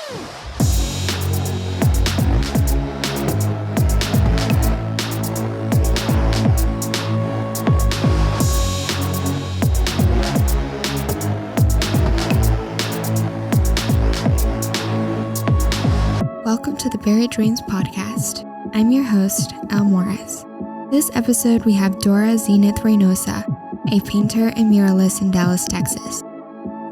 Welcome to the Buried Dreams podcast. I'm your host, Elle. This episode we have Dora Zeneth Reynosa, a painter and muralist in Dallas, Texas.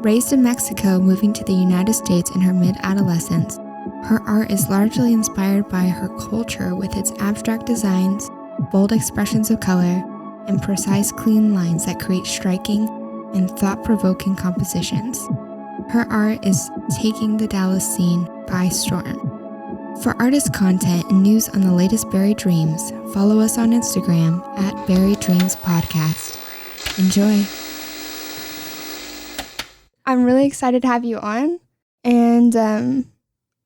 Raised in Mexico, moving to the United States in her mid-adolescence, her art is largely inspired by her culture with its abstract designs, bold expressions of color, and precise, clean lines that create striking and thought-provoking compositions. Her art is taking the Dallas scene by storm. For artist content and news on the latest Buried Dreams, follow us on Instagram at Buried Dreams Podcast. Enjoy. I'm really excited to have you on. And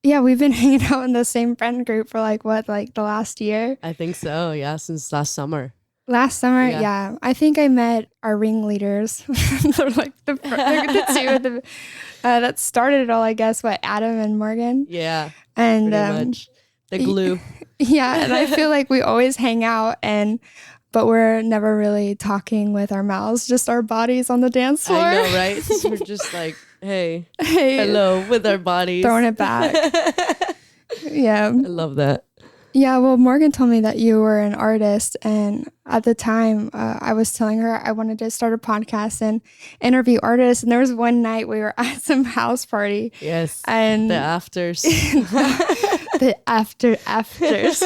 we've been hanging out in the same friend group for the last year? I think so, yeah, since last summer. Last summer, yeah. I think I met our ringleaders. They're like the two of the, that started it all, I guess, Adam and Morgan? Yeah. And pretty much. The glue. Yeah, and I feel like we always hang out but we're never really talking with our mouths, just our bodies on the dance floor. I know, right? We're just like, hey, hello, with our bodies. Throwing it back. Yeah. I love that. Yeah, well, Morgan told me that you were an artist, and at the time, I was telling her I wanted to start a podcast and interview artists, and there was one night we were at some house party. Yes, and the afters. The afters.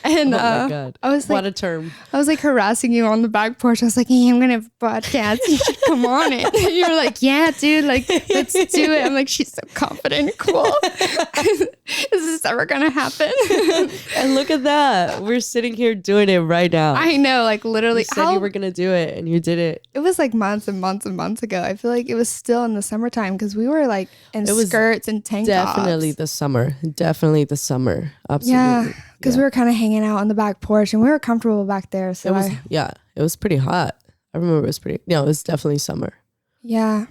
And oh my God. I was like, what a term. I was like harassing you on the back porch. I was like, hey, I'm going to have a podcast. You should come on it. You were like, yeah, dude, let's do it. I'm like, she's so confident and cool. Is this ever going to happen? And look at that. We're sitting here doing it right now. I know, literally. You said you were going to do it and you did it. It was months and months and months ago. I feel like it was still in the summertime because we were in skirts and tank tops. Definitely the summer. Absolutely. Yeah, because we were kind of hanging out on the back porch and we were comfortable back there. So it was pretty hot. I remember it was definitely summer. Yeah.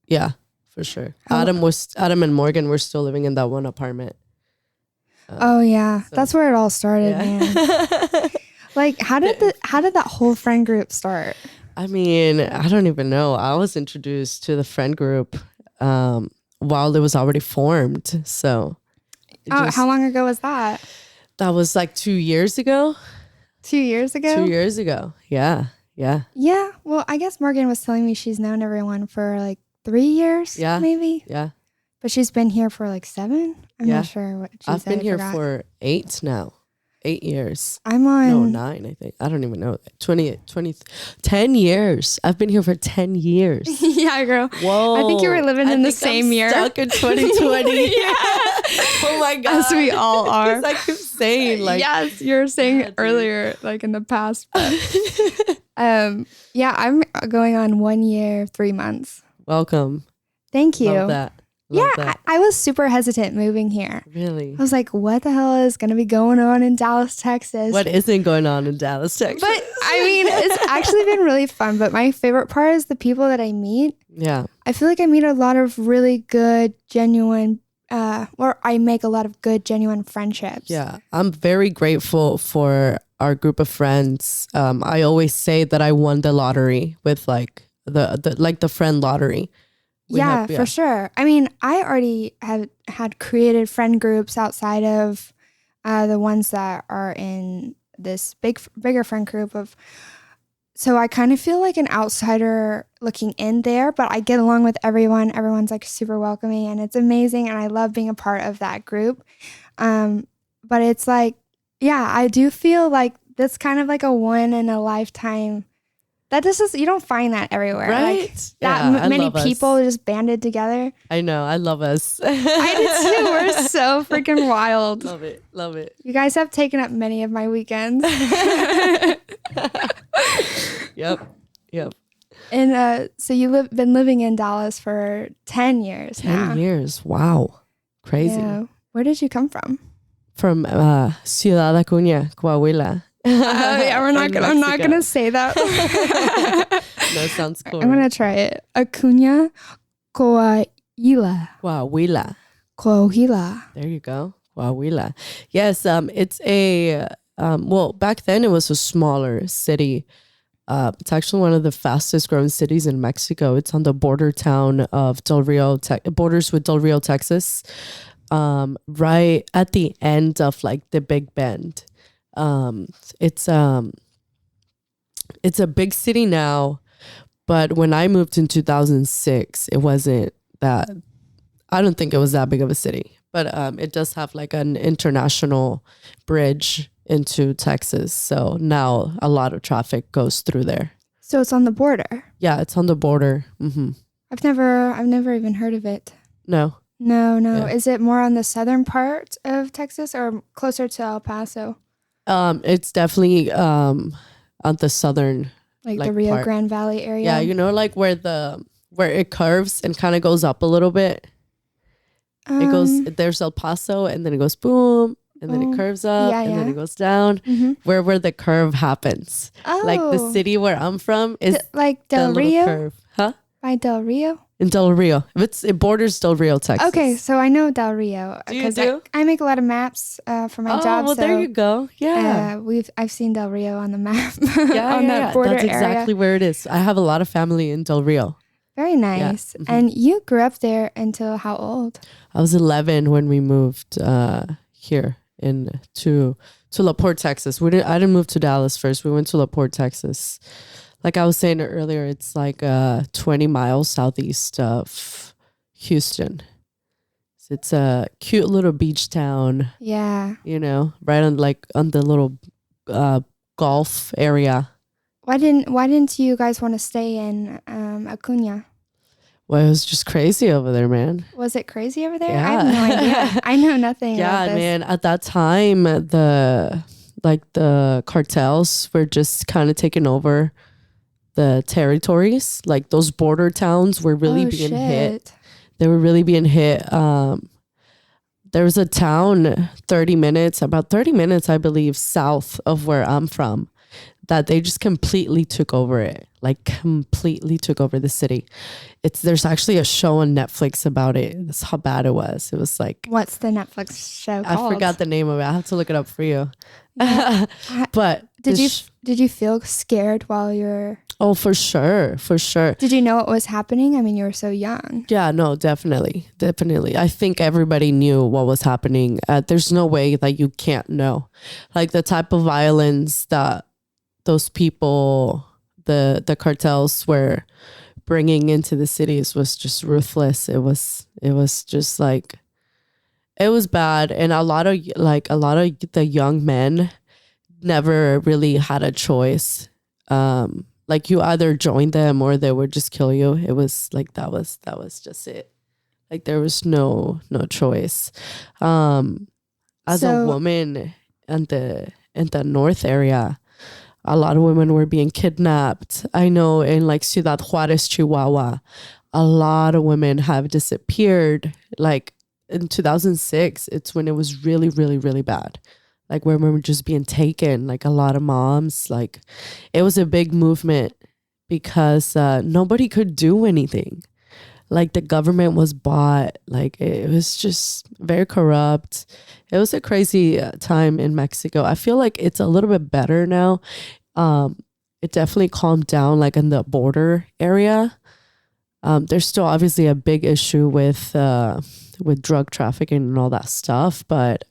Yeah, for sure. Adam and Morgan were still living in that one apartment. That's where it all started, man. How did that whole friend group start? I mean, I don't even know. I was introduced to the friend group while it was already formed. So, how long ago was that? That was 2 years ago. 2 years ago? 2 years ago. Yeah. Yeah. Well, I guess Morgan was telling me she's known everyone for 3 years. Yeah. Maybe. Yeah. But she's been here for 7. I'm not sure what she said. I've been here for 8 now. 8 years. I'm on... No, 9, I think. I don't even know. 10 years. I've been here for 10 years. Yeah, girl. Whoa. I think you were living in the same year. Stuck in 2020. Yeah. Oh my God. As we all are. Because I keep saying yes, you were saying earlier, in the past. But, I'm going on 1 year, 3 months. Welcome. Thank you. Love that. I was super hesitant moving here. Really? I was like, what the hell is going to be going on in Dallas, Texas? What isn't going on in Dallas, Texas? But I mean, it's actually been really fun. But my favorite part is the people that I meet. Yeah. I feel like I meet a lot of really good, genuine, or I make a lot of good, genuine friendships. Yeah. I'm very grateful for our group of friends. I always say that I won the lottery with the friend lottery. For sure. I mean, I already had created friend groups outside of the ones that are in this bigger friend group of. So I kind of feel like an outsider looking in there, but I get along with everyone. Everyone's super welcoming and it's amazing. And I love being a part of that group. But it's I do feel like that's kind of a one in a lifetime. That you don't find that everywhere. Right? Many people just banded together. I know. I love us. I do too. We're so freaking wild. Love it. Love it. You guys have taken up many of my weekends. Yep. And so you've been living in Dallas for 10 years now. 10 years. Wow. Crazy. Yeah. Where did you come from? From Ciudad Acuña, Coahuila. I'm not gonna say that. No, it sounds cool. I'm gonna try it. Acuña, Coahuila. Coahuila. Coahuila. There you go. Coahuila. Yes, it's a well, back then it was a smaller city. It's actually one of the fastest growing cities in Mexico. It's on the border town of Del Rio, borders with Del Rio, Texas. Right at the end of like the Big Bend. It's a big city now, but when I moved in 2006, it wasn't that. I don't think it was that big of a city, but it does have like an international bridge into Texas. So now a lot of traffic goes through there. So it's on the border. Yeah, it's on the border. Mm-hmm. I've never even heard of it. No. No. Yeah. Is it more on the southern part of Texas or closer to El Paso? It's definitely on the southern, like the Rio part. Grande Valley area. Yeah, you know, like where it curves and kind of goes up a little bit. It goes, there's El Paso, and then it goes boom, and then it curves up, and then it goes down. Mm-hmm. Where the curve happens. Oh. Like the city where I'm from is like Del Rio? Curve. Huh? By Del Rio? In Del Rio. It borders Del Rio, Texas. Okay, so I know Del Rio. Do you do? I make a lot of maps for my job. Oh, well, there you go. Yeah. I've seen Del Rio on the map. Yeah, on that border That's exactly area. where it is. I have a lot of family in Del Rio. Very nice. Yeah. Mm-hmm. And you grew up there until how old? I was 11 when we moved here to La Porte, Texas. I didn't move to Dallas first. We went to La Porte, Texas. Like I was saying earlier, it's like 20 miles southeast of Houston. So it's a cute little beach town. Yeah. You know, right on the little Gulf area. Why didn't you guys want to stay in Acuña? Well, it was just crazy over there, man. Was it crazy over there? Yeah. I have no idea. I know nothing about this. Man. At that time, the cartels were just kind of taking over the territories. Like those border towns were really being hit. They were really being hit. There was a town about 30 minutes, I believe, south of where I'm from, that they just completely took over it. Like completely took over the city. There's actually a show on Netflix about it. That's how bad it was. It was like, what's the Netflix show called? I forgot the name of it. I have to look it up for you. Yeah. But did you feel scared while you were? Oh, for sure. Did you know what was happening? I mean, you were so young. Yeah, no, definitely. I think everybody knew what was happening. There's no way that you can't know. Like the type of violence that those people, the cartels were bringing into the cities was just ruthless. It was just like, it was bad. And a lot of the young men never really had a choice. Like you either joined them or they would just kill you. It was like, that was just it. Like there was no choice. As a woman in the north area, a lot of women were being kidnapped. I know in like Ciudad Juarez, Chihuahua, a lot of women have disappeared. Like in 2006, it's when it was really, really, really bad. Like women were just being taken, like a lot of moms. Like it was a big movement because nobody could do anything. Like the government was bought. Like it was just very corrupt. It was a crazy time in Mexico. I feel like it's a little bit better now. It definitely calmed down, like in the border area. There's still obviously a big issue with drug trafficking and all that stuff, but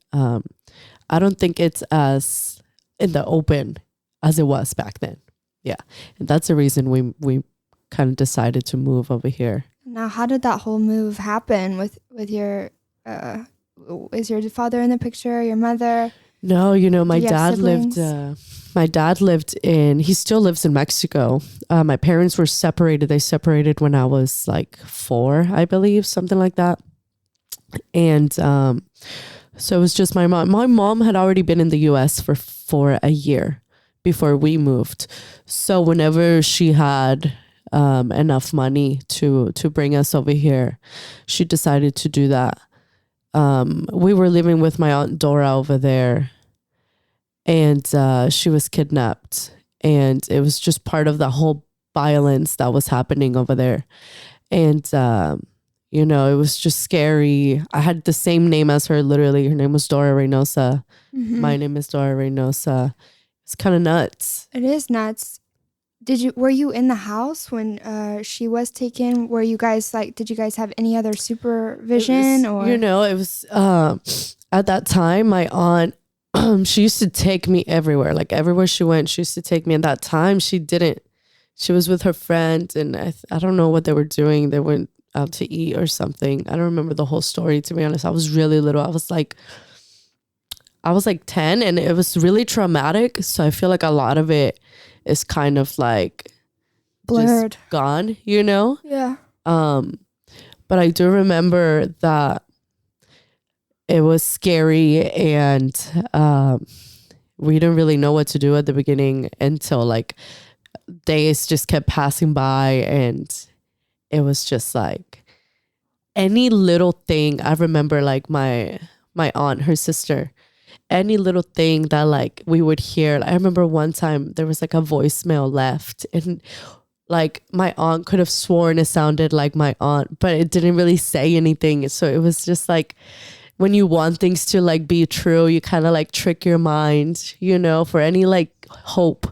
I don't think it's as in the open as it was back then. Yeah, and that's the reason we kind of decided to move over here. Now, how did that whole move happen with your? Is your father in the picture? Your mother? No, my dad lived. He still lives in Mexico. My parents were separated. They separated when I was like 4, I believe, something like that. And so it was just my mom. My mom had already been in the U.S. for a year before we moved. So whenever she had enough money to bring us over here, she decided to do that. We were living with my aunt Dora over there, and she was kidnapped, and it was just part of the whole violence that was happening over there. And you know, it was just scary. I had the same name as her, literally. Her name was Dora Reynosa. My name is Dora Reynosa. It's kind of nuts. It is nuts. Were you in the house when she was taken? Were you guys did you guys have any other supervision or? You know, it was at that time, my aunt, she used to take me everywhere. Like everywhere she went, she used to take me. And that time she didn't. She was with her friend, and I don't know what they were doing. They went out to eat or something. I don't remember the whole story, to be honest. I was really little. I was like 10, and it was really traumatic. So I feel like a lot of it is kind of like blurred, just gone, you know? Yeah. But I do remember that it was scary, and we didn't really know what to do at the beginning until like days just kept passing by, and it was just like any little thing. I remember like my aunt, her sister, any little thing that like we would hear. I remember one time there was like a voicemail left, and like my aunt could have sworn it sounded like my aunt, but it didn't really say anything. So it was just like, when you want things to like be true, you kind of like trick your mind, you know, for any like hope.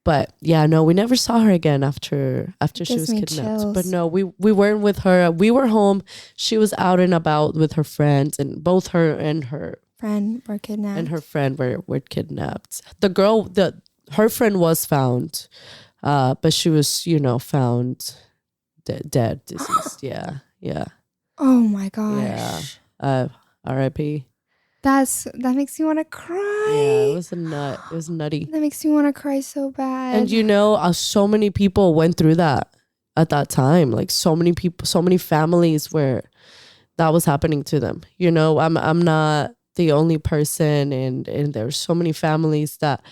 But yeah, no, we never saw her again after she was kidnapped. Chills. But no, we weren't with her. We were home. She was out and about with her friends, and both her and her friend were kidnapped. And her friend were kidnapped. Her friend was found, but she was, you know, found dead, deceased. Yeah. Oh my gosh. Yeah. R.I.P. That makes me want to cry. Yeah, it was nutty. That makes me want to cry so bad. And you know, so many people went through that at that time. Like so many people, so many families where that was happening to them. You know, I'm not the only person, and there's so many families that,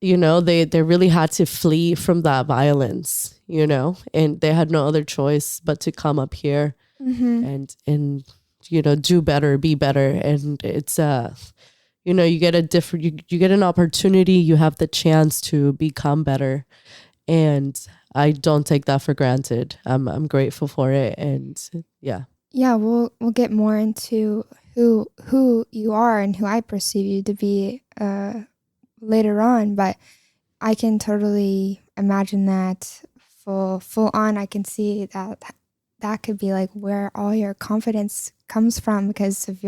you know, they really had to flee from that violence, you know, and they had no other choice but to come up here and you know, do better, be better. And it's you know, you get you get an opportunity, you have the chance to become better, and I don't take that for granted. I'm grateful for it. And yeah, we'll get more into who you are and who I perceive you to be later on, but I can totally imagine that full on. I can see that could be like where all your confidence comes from because of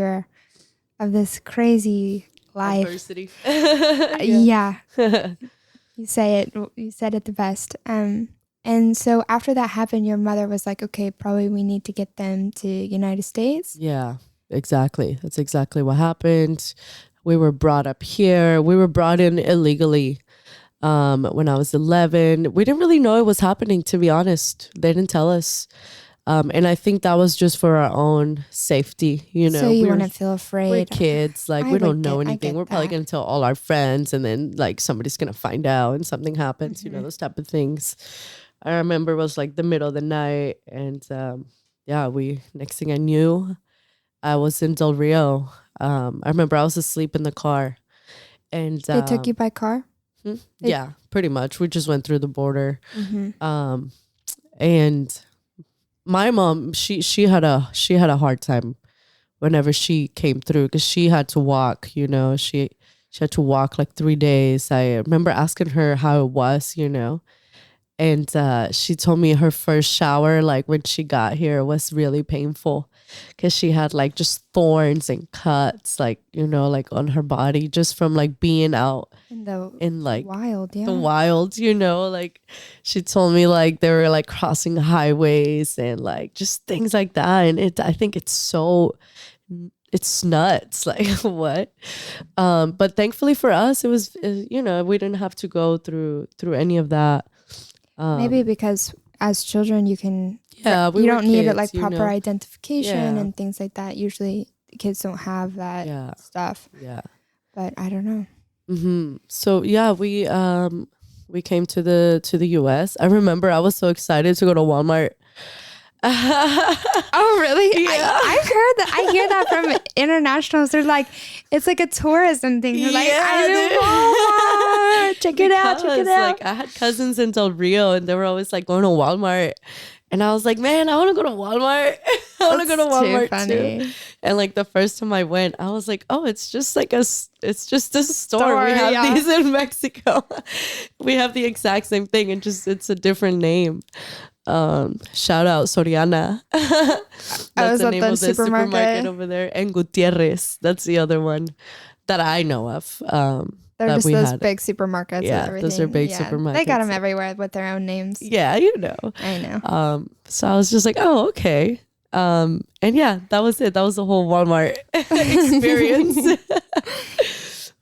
this crazy life. Adversity. Yeah. You said it the best. And so after that happened, your mother was like, okay, probably we need to get them to United States. Yeah, exactly. That's exactly what happened. We were brought up here. We were brought in illegally when I was 11. We didn't really know it was happening, to be honest. They didn't tell us. And I think that was just for our own safety, you know. So you wouldn't feel afraid. We're kids, like we don't know anything. We're probably going to tell all our friends, and then like somebody's going to find out and something happens, you know, those type of things. I remember it was like the middle of the night, and next thing I knew, I was in Del Rio. I remember I was asleep in the car, and they took you by car? Yeah, pretty much. We just went through the border. And my mom, she had a hard time whenever she came through, because she had to walk, you know. She had to walk like 3 days. I remember asking her how it was, you know. And she told me her first shower, like when she got here, was really painful because she had like just thorns and cuts, like, you know, like on her body just from like being out in like wild, the wild, you know. Like she told me like they were like crossing highways and like just things like that. And I think it's nuts. Like what? But thankfully for us, it was, you know, we didn't have to go through any of that. Maybe because as children you can you don't need it like proper identification and things like that. Usually kids don't have that stuff. But I don't know. So yeah, we came to the US. I remember I was so excited to go to Walmart. Oh really? Yeah. I've heard that. I hear that from internationals. They're like, it's like a tourism thing. They're like, I'm in Walmart. Check it out. Like I had cousins in Del Rio, and they were always like going to Walmart, And I was like, man, I want to go to Walmart. I want to go to Walmart too. And like the first time I went, I was like, oh, it's just a store. We have these in Mexico. We have the exact same thing, and just it's a different name. Shout out Soriana. That's the name of the supermarket over there. And Gutierrez. That's the other one that I know of. They're just those big supermarkets. Yeah, and everything. Those are big supermarkets. They got them everywhere with their own names. Yeah, you know. I know. So I was just like, oh, okay. And yeah, that was it. That was the whole Walmart experience.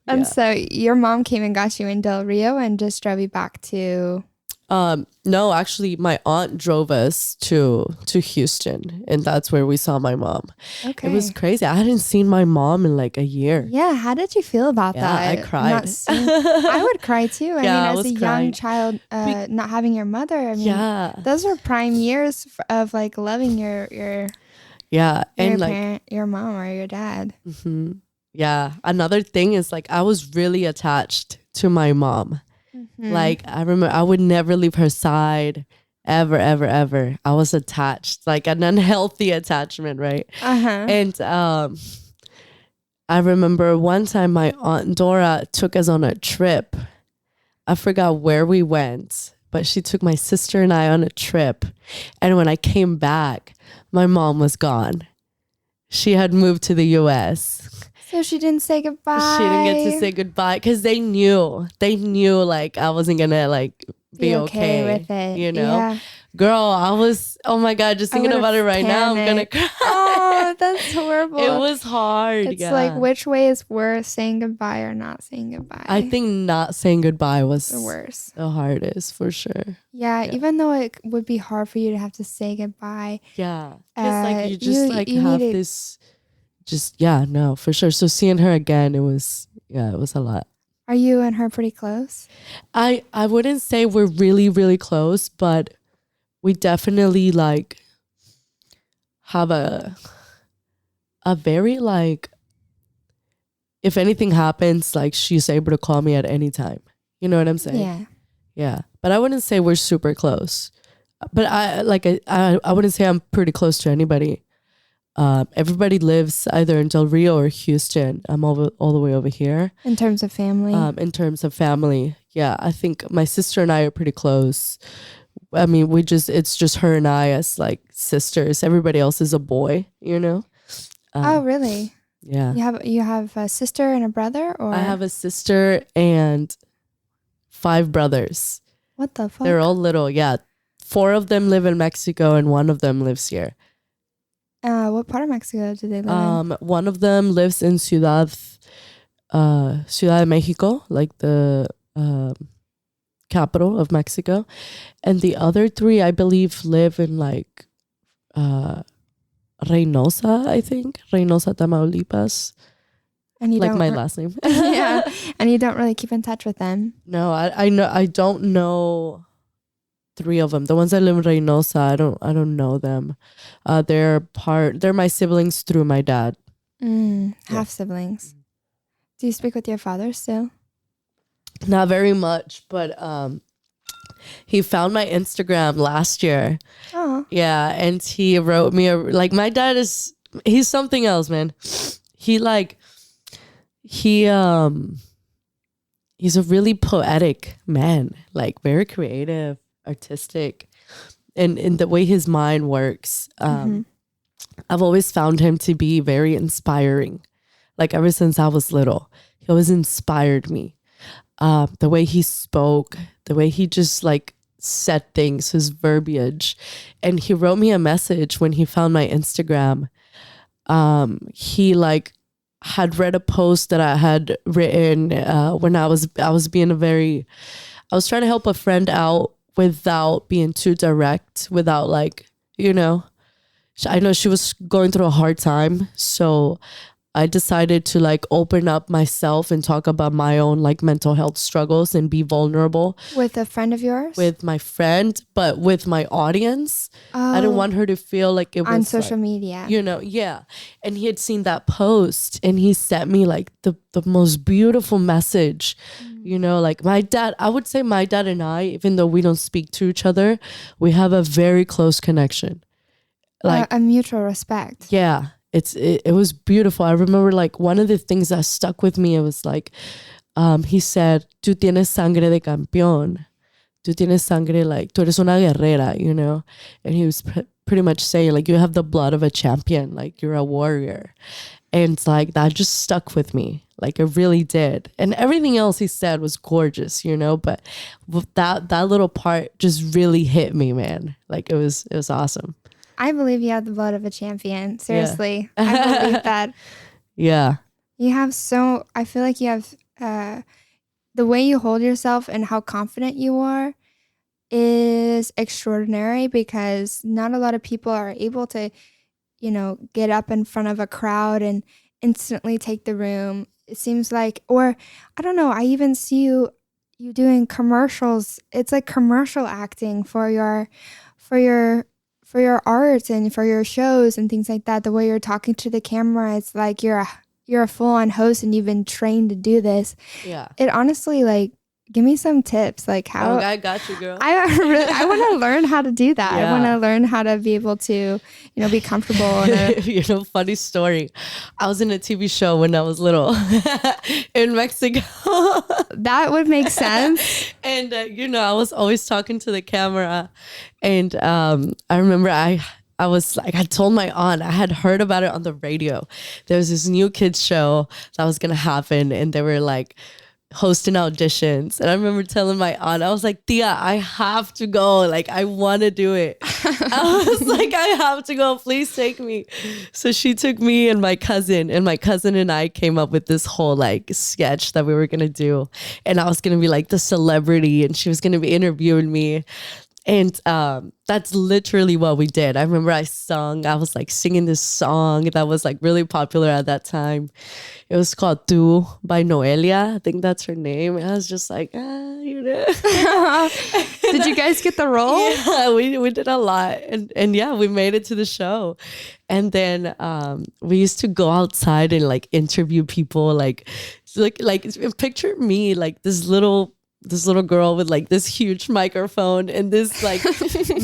And so your mom came and got you in Del Rio and just drove you back to... No, actually my aunt drove us to Houston, and that's where we saw my mom. Okay. It was crazy. I hadn't seen my mom in like a year. Yeah. How did you feel about that? I cried. I would cry too. I mean, as a young child, not having your mother, I mean, those are prime years of like loving your and like parent, your mom or your dad. Mm-hmm. Yeah. Another thing is like I was really attached to my mom. Like I remember I would never leave her side ever. I was attached, like an unhealthy attachment, right? And I remember one time my aunt Dora took us on a trip. I forgot where we went, but she took my sister and I on a trip. And when I came back, my mom was gone. She had moved to the US. So she didn't say goodbye. She didn't get to say goodbye because they knew like I wasn't gonna like be okay with it. You know, girl, I was. Oh my God, just thinking about it right now, I'm gonna cry. Oh, that's horrible. It was hard. It's like which way is worse, saying goodbye or not saying goodbye? I think not saying goodbye was the worst. The hardest for sure. Yeah, even though it would be hard for you to have to say goodbye. Yeah, because like you just you have this. Just no, for sure. So seeing her again, it was a lot. Are you and her pretty close? I wouldn't say we're really, really close, but we definitely like have a very like, if anything happens, like she's able to call me at any time. You know what I'm saying? Yeah. But I wouldn't say we're super close. But I wouldn't say I'm pretty close to anybody. Everybody lives either in Del Rio or Houston. I'm all the way over here. In terms of family? Yeah. I think my sister and I are pretty close. I mean, it's just her and I as like sisters. Everybody else is a boy, you know? Oh, really? Yeah. You have a sister and a brother? Or I have a sister and 5 brothers. What the fuck? They're all little, yeah. 4 of them live in Mexico and 1 of them lives here. What part of Mexico do they live in? One of them lives in Ciudad de Mexico, like the capital of Mexico. And the other 3, I believe, live in like Reynosa, I think. Reynosa, Tamaulipas. And you like my last name. Yeah. And you don't really keep in touch with them? No, I don't know 3 of them. The ones that live in Reynosa, I don't know them. They're my siblings through my dad. Half siblings. Do you speak with your father still? Not very much, but he found my Instagram last year. Oh. Yeah, and he wrote me my dad he's something else, man. He's a really poetic man, like very creative, artistic, and in the way his mind works. I've always found him to be very inspiring. Like ever since I was little, he always inspired me. The way he spoke, the way he just like said things, his verbiage. And he wrote me a message when he found my Instagram. He like had read a post that I had written when I was trying to help a friend out without being too direct, without like, you know, I know she was going through a hard time. So I decided to like open up myself and talk about my own like mental health struggles and be vulnerable. With a friend of yours? With my friend, but with my audience. I didn't want her to feel like it was on social like, media. You know, yeah. And he had seen that post and he sent me like the most beautiful message. You know, like my dad, I would say my dad and I, even though we don't speak to each other, we have a very close connection. Like a mutual respect. Yeah. It was beautiful. I remember like one of the things that stuck with me, it was like, he said, tú tienes sangre de campeón. Tú tienes sangre, like, tú eres una guerrera, you know? And he was pretty much saying like, you have the blood of a champion, like you're a warrior. And it's like, that just stuck with me. Like it really did. And everything else he said was gorgeous, you know? But that little part just really hit me, man. Like it was awesome. I believe you have the blood of a champion. Seriously. Yeah. I believe that. Yeah. I feel like you have, the way you hold yourself and how confident you are is extraordinary, because not a lot of people are able to, you know, get up in front of a crowd and instantly take the room. It seems like, or I don't know, I even see you doing commercials. It's like commercial acting for your art and for your shows and things like that. The way you're talking to the camera, it's like you're a full-on host and you've been trained to do this. Yeah. It honestly, like, give me some tips. Like how I got you, girl. I want to learn how to do that. Yeah. I want to learn how to be able to, you know, be comfortable. You know, funny story. I was in a TV show when I was little in Mexico. That would make sense. And, you know, I was always talking to the camera. And I remember I was like, I told my aunt, I had heard about it on the radio. There was this new kids show that was going to happen. And they were like hosting auditions. And I remember telling my aunt, I was like, Tia, I have to go. Like, I want to do it. I was like, I have to go. Please take me. So she took me and my cousin and I came up with this whole like sketch that we were going to do. And I was going to be like the celebrity and she was going to be interviewing me. And that's literally what we did. I remember I was like singing this song that was like really popular at that time. It was called Tu by Noelia. I think that's her name. And I was just like, you know. Did you guys get the role? Yeah, we did a lot. And yeah, we made it to the show. And then we used to go outside and like interview people, like picture me like this little girl with like this huge microphone and this like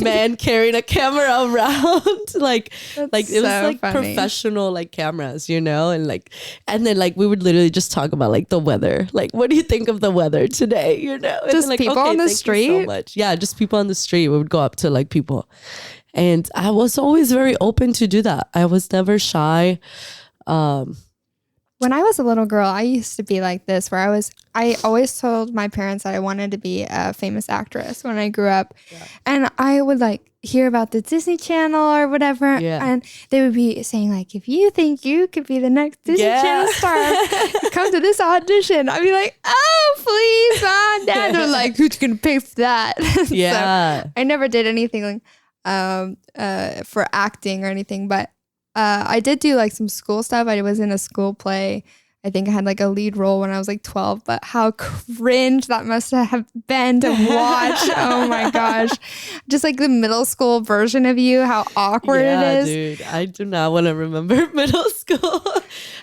man carrying a camera around. Like it was like funny. Professional like cameras, you know, and then like we would literally just talk about like the weather. Like, what do you think of the weather today? You know, and just then, like, people on the street. So much. Yeah, just people on the street. We would go up to like people, and I was always very open to do that. I was never shy. When I was a little girl, I used to be like this, where I always told my parents that I wanted to be a famous actress when I grew up. Yeah. And I would like hear about the Disney Channel or whatever. Yeah. And they would be saying like, if you think you could be the next Disney Channel star, come to this audition. I'd be like, oh, please, Mom, Dad. They're like, who's going to pay for that? Yeah. So I never did anything for acting or anything, but I did do like some school stuff. I was in a school play. I think I had like a lead role when I was like 12, but how cringe that must have been to watch. Oh my gosh. Just like the middle school version of you, how awkward it is. Dude, I do not want to remember middle school.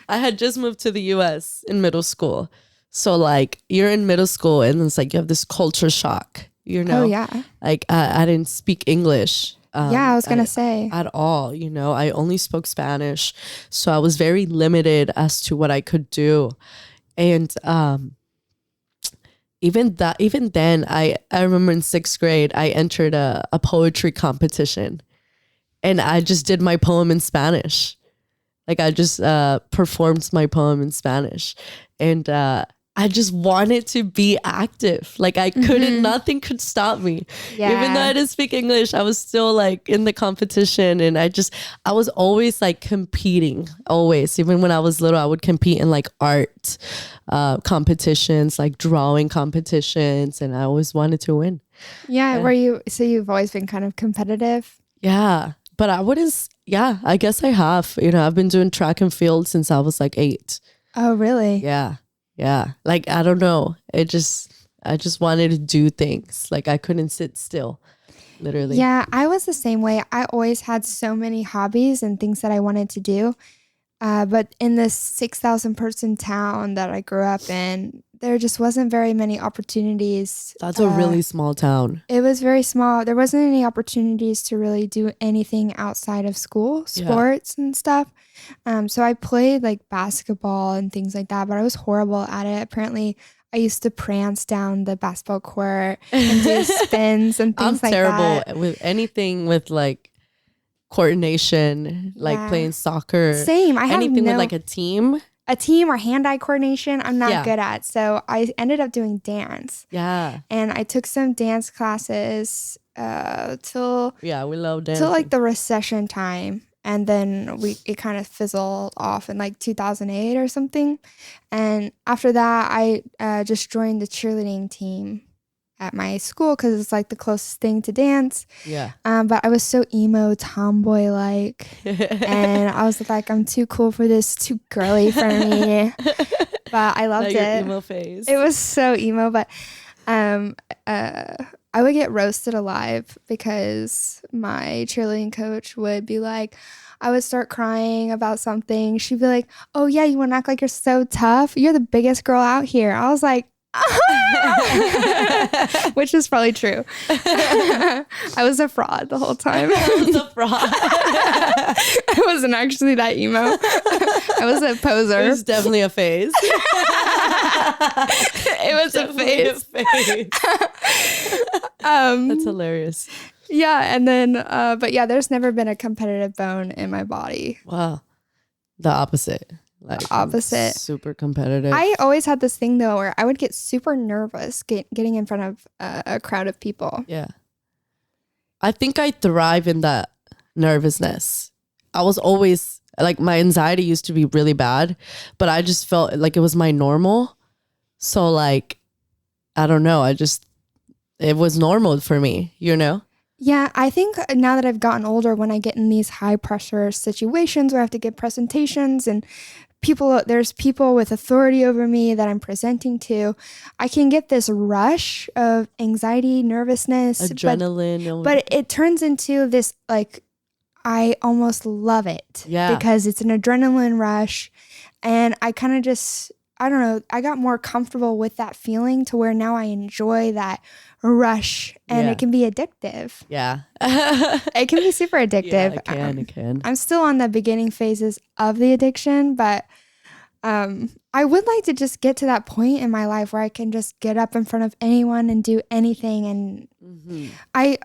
I had just moved to the US in middle school. So like you're in middle school and it's like you have this culture shock, you know? Oh yeah. Like I didn't speak English. I was going to say. At all, you know, I only spoke Spanish. So I was very limited as to what I could do. And even then, I remember in 6th grade, I entered a poetry competition. And I just did my poem in Spanish. Like I just performed my poem in Spanish. And I just wanted to be active. Like I couldn't, nothing could stop me. Yeah. Even though I didn't speak English, I was still like in the competition. And I was always like competing, always. Even when I was little, I would compete in like art competitions, like drawing competitions. And I always wanted to win. Yeah. So you've always been kind of competitive? Yeah. but I wouldn't. Yeah, I guess I have. I've been doing track and field since I was like 8. Oh, really? Yeah. Like, I don't know. I just wanted to do things. Like, I couldn't sit still, literally. Yeah, I was the same way. I always had so many hobbies and things that I wanted to do. But in this 6,000 person town that I grew up in, there just wasn't very many opportunities. That's a really small town. It was very small. There wasn't any opportunities to really do anything outside of school, sports and stuff. So I played like basketball and things like that, but I was horrible at it. Apparently, I used to prance down the basketball court and do spins and things like that. I'm terrible with anything with like coordination, like playing soccer. Same. I have anything with like a team or hand-eye coordination. I'm not good at. So I ended up doing dance. Yeah. And I took some dance classes till we love dance till like the recession time, and then it kind of fizzled off in like 2008 or something. And after that, I just joined the cheerleading team at my school because it's like the closest thing to dance. Yeah. But I was so emo, tomboy like, and I was like, I'm too cool for this, too girly for me. But I loved it. Emo phase. It was so emo, but I would get roasted alive because my cheerleading coach would be like, I would start crying about something. She'd be like, oh yeah, you want to act like you're so tough? You're the biggest girl out here. I was like, which is probably true. I was a fraud the whole time. I was a fraud. I wasn't actually that emo. I was a poser. It was definitely a phase. It was definitely a phase. That's hilarious. Yeah, and then but yeah, there's never been a competitive bone in my body. Wow. The opposite. Like, opposite. Super competitive. I always had this thing though where I would get super nervous getting in front of a crowd of people. Yeah. I think I thrive in that nervousness. I was always like, my anxiety used to be really bad, but I just felt like it was my normal. So like, I don't know. It was normal for me, Yeah, I think now that I've gotten older, when I get in these high pressure situations where I have to give presentations and there's people with authority over me that I'm presenting to, I can get this rush of anxiety, nervousness, adrenaline. But it turns into this, like, I almost love it. Yeah. Because it's an adrenaline rush. And I kind of just, I don't know, I got more comfortable with that feeling to where now I enjoy that rush, and it can be addictive. Yeah. It can be super addictive. Yeah, it can. I'm still on the beginning phases of the addiction, but I would like to just get to that point in my life where I can just get up in front of anyone and do anything. And I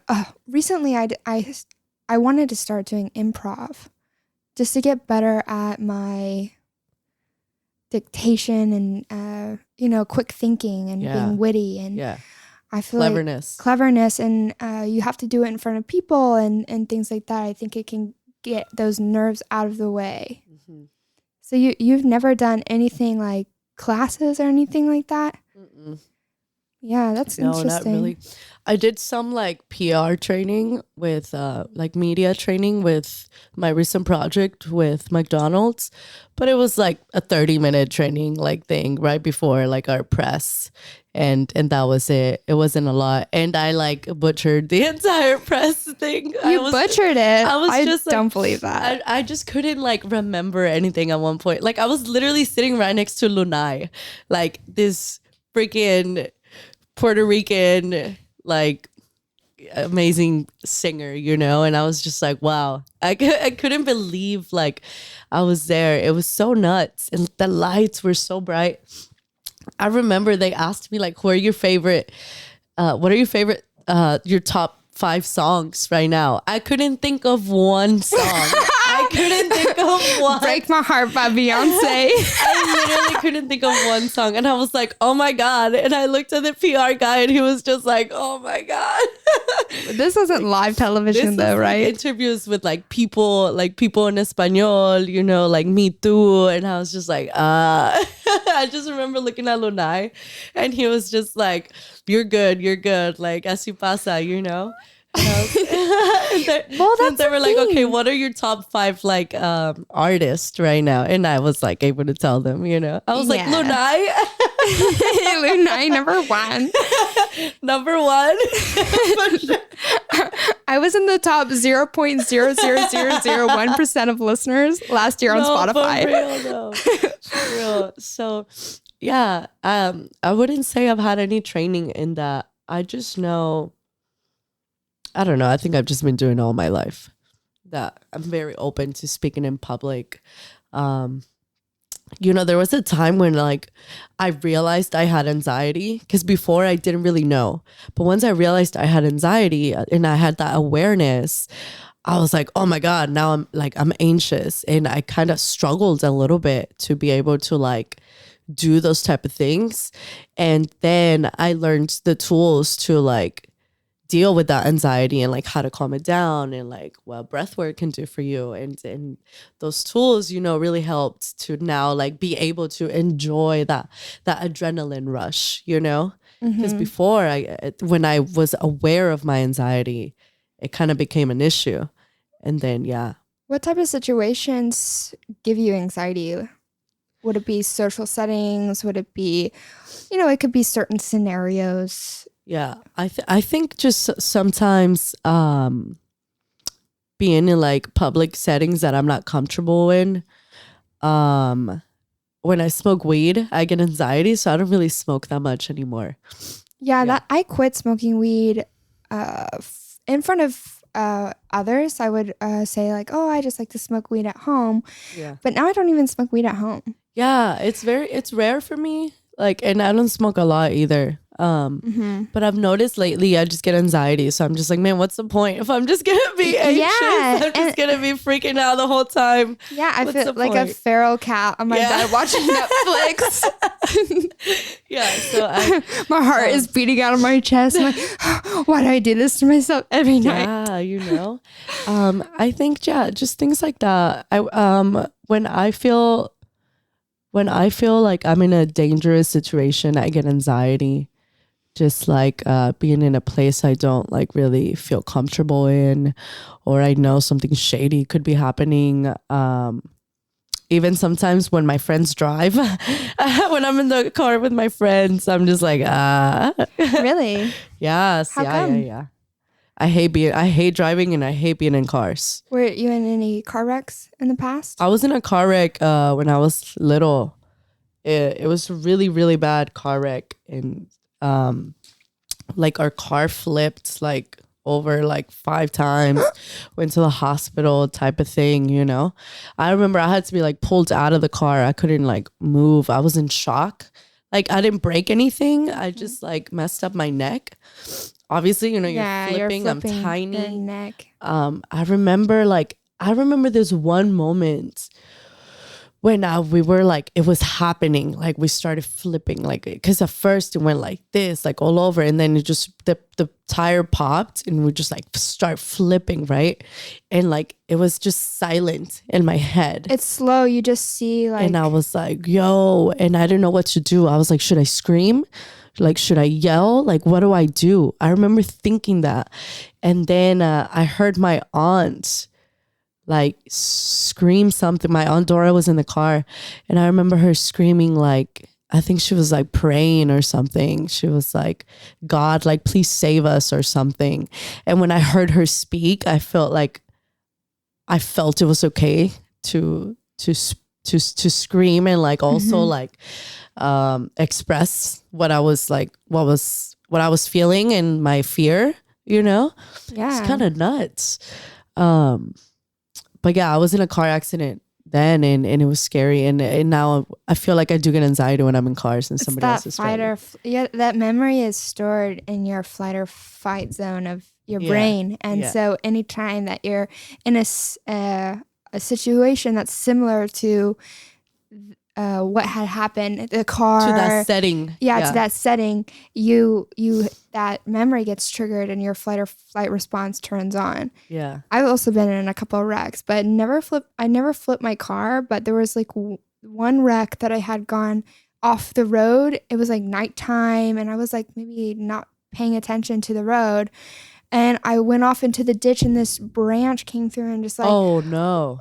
recently I wanted to start doing improv just to get better at my dictation and quick thinking and being witty, and I feel cleverness and you have to do it in front of people and things like that. I think it can get those nerves out of the way. So you've never done anything like classes or anything like that? Mm-mm. Yeah, that's interesting. No, not really. I did some like PR training with like media training with my recent project with McDonald's, but it was like a 30-minute training like thing right before like our press, and that was it. It wasn't a lot, and I like butchered the entire press thing. Butchered it. I just don't believe that. I just couldn't like remember anything at one point. Like I was literally sitting right next to Lunay, like this freaking Puerto Rican, like amazing singer, and I was just like, wow, I couldn't believe like I was there. It was so nuts, and the lights were so bright. I remember they asked me like, what are your favorite your top 5 songs right now? I couldn't think of one song. I couldn't think of one. Break My Heart by Beyonce. I literally couldn't think of one song. And I was like, oh my God. And I looked at the PR guy and he was just like, oh my God. This wasn't live television though, right? Like interviews with like people in Espanol, like Me Too. And I was just like, I just remember looking at Lunay and he was just like, you're good. Like, así pasa, And they were like, okay, what are your top 5 like artists right now? And I was like able to tell them, I was like, Lunai. Lunai, number 1. Number 1. I was in the top 0.00001% of listeners last year on Spotify. For real, though. For real. So yeah, I wouldn't say I've had any training in that. I just know, I don't know, I think I've just been doing all my life that I'm very open to speaking in public. There was a time when like I realized I had anxiety, because before I didn't really know. But once I realized I had anxiety and I had that awareness, I was like, oh my God, now I'm anxious. And I kind of struggled a little bit to be able to like do those type of things. And then I learned the tools to like deal with that anxiety and like how to calm it down and like what breath work can do for you. And those tools, really helped to now like be able to enjoy that adrenaline rush, because before when I was aware of my anxiety, it kind of became an issue. And then, yeah. What type of situations give you anxiety? Would it be social settings? Would it be, it could be certain scenarios. Yeah, I think just sometimes being in like public settings that I'm not comfortable in. When I smoke weed, I get anxiety, so I don't really smoke that much anymore. Yeah, that I quit smoking weed in front of others. I would say like, oh, I just like to smoke weed at home. Yeah. But now I don't even smoke weed at home. Yeah, it's rare for me. Like, and I don't smoke a lot either. But I've noticed lately I just get anxiety. So I'm just like, man, what's the point if I'm just going to be anxious? Yeah, I'm just going to be freaking out the whole time. Yeah, I feel like a feral cat on my bed watching Netflix. Yeah, so my heart is beating out of my chest. I'm like, why do I do this to myself every night? Yeah, I think, just things like that. When I feel like I'm in a dangerous situation, I get anxiety. Just like being in a place I don't like really feel comfortable in, or I know something shady could be happening. Even sometimes when my friends drive, when I'm in the car with my friends, I'm just like, Really? Yes. How come? Yeah. I hate driving and I hate being in cars. Were you in any car wrecks in the past? I was in a car wreck when I was little. It was a really, really bad car wreck, and like our car flipped like over like 5 times, went to the hospital type of thing, I remember I had to be like pulled out of the car. I couldn't like move. I was in shock. Like I didn't break anything. I just like messed up my neck. Obviously, you're flipping. I'm tiny. Your neck. I remember this one moment when we were like, it was happening, like we started flipping, like, because at first it went like this, like all over, and then it just the tire popped and we just like start flipping, right? And like it was just silent in my head. It's slow. You just see like, and I was like, yo, and I didn't know what to do. I was like, should I scream? Like, should I yell? Like, what do I do? I remember thinking that. And then I heard my aunt like scream something. My aunt Dora was in the car, and I remember her screaming, like, I think she was like praying or something. She was like, God, like, please save us or something. And when I heard her speak, I felt it was okay to scream and like also like express what I was like, what I was feeling and my fear, Yeah. It's kind of nuts. But yeah, I was in a car accident then, and it was scary, and now I feel like I do get anxiety when I'm in cars and somebody else is driving. That memory is stored in your flight or fight zone of your brain, and so anytime that you're in a situation that's similar to what had happened, the car, to that setting, to that setting, you that memory gets triggered and your flight or flight response turns on. Yeah, I've also been in a couple of wrecks, but I never flipped my car. But there was like one wreck that I had gone off the road. It was like nighttime, and I was like maybe not paying attention to the road, and I went off into the ditch, and this branch came through and just like, oh no,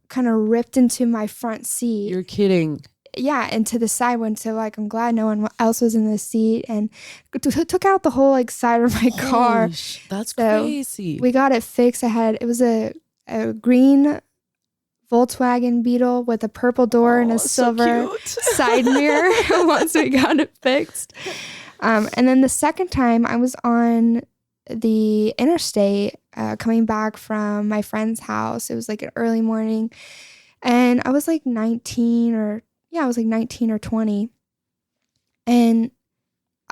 kind of ripped into my front seat. You're kidding. Yeah, and to the side one. So like, I'm glad no one else was in the seat, and took out the whole like side of my car. That's so crazy. We got it fixed. It was a green Volkswagen Beetle with a purple door and a silver side mirror once we got it fixed. And then the second time I was on the interstate coming back from my friend's house. It was like an early morning, and I was like 19 or 20. And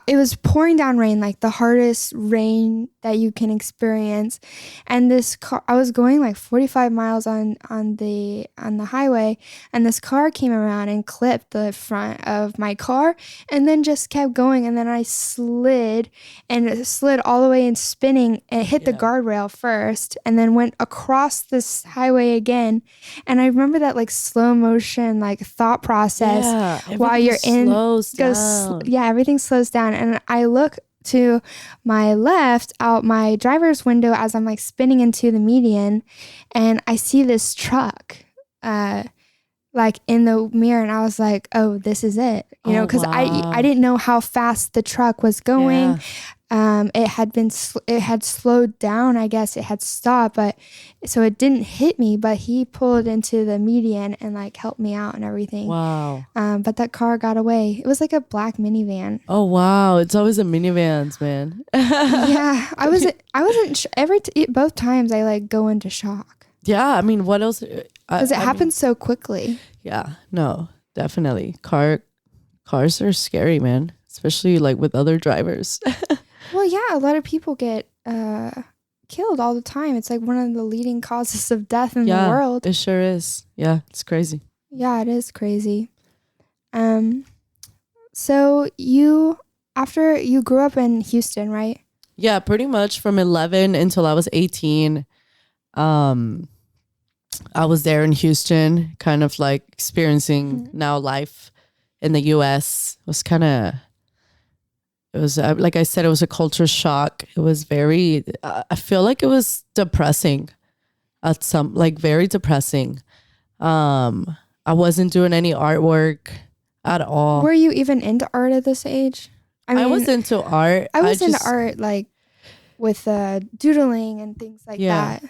it was pouring down rain, like the hardest rain that you can experience. And this car, I was going like 45 miles on the highway, and this car came around and clipped the front of my car, and then just kept going. And then I slid, and it slid all the way and spinning, and it hit the guardrail first, and then went across this highway again. And I remember that like slow motion, like thought process while you're in slows down. Everything slows down. And I look to my left out my driver's window as I'm like spinning into the median, and I see this truck like in the mirror, and I was like, oh, this is it, because I didn't know how fast the truck was going. It had slowed down, I guess it had stopped, but so it didn't hit me, but he pulled into the median and like helped me out and everything. Wow. But that car got away. It was like a black minivan. Oh wow, it's always the minivans, man. Yeah, I wasn't both times I like go into shock. Yeah, I mean, what else? Because it happens so quickly. Yeah, no, definitely. Cars are scary, man, especially like with other drivers. Well, yeah, a lot of people get killed all the time. It's like one of the leading causes of death in the world. It sure is. Yeah, it's crazy. Yeah, it is crazy. So after you grew up in Houston, right? Yeah, pretty much from 11 until I was 18. I was there in Houston, kind of like experiencing now life in the US. It was like I said, it was a culture shock. It was very, I feel like it was depressing very depressing. I wasn't doing any artwork at all. Were you even into art at this age? I was into art. I was into art like with doodling and things like that.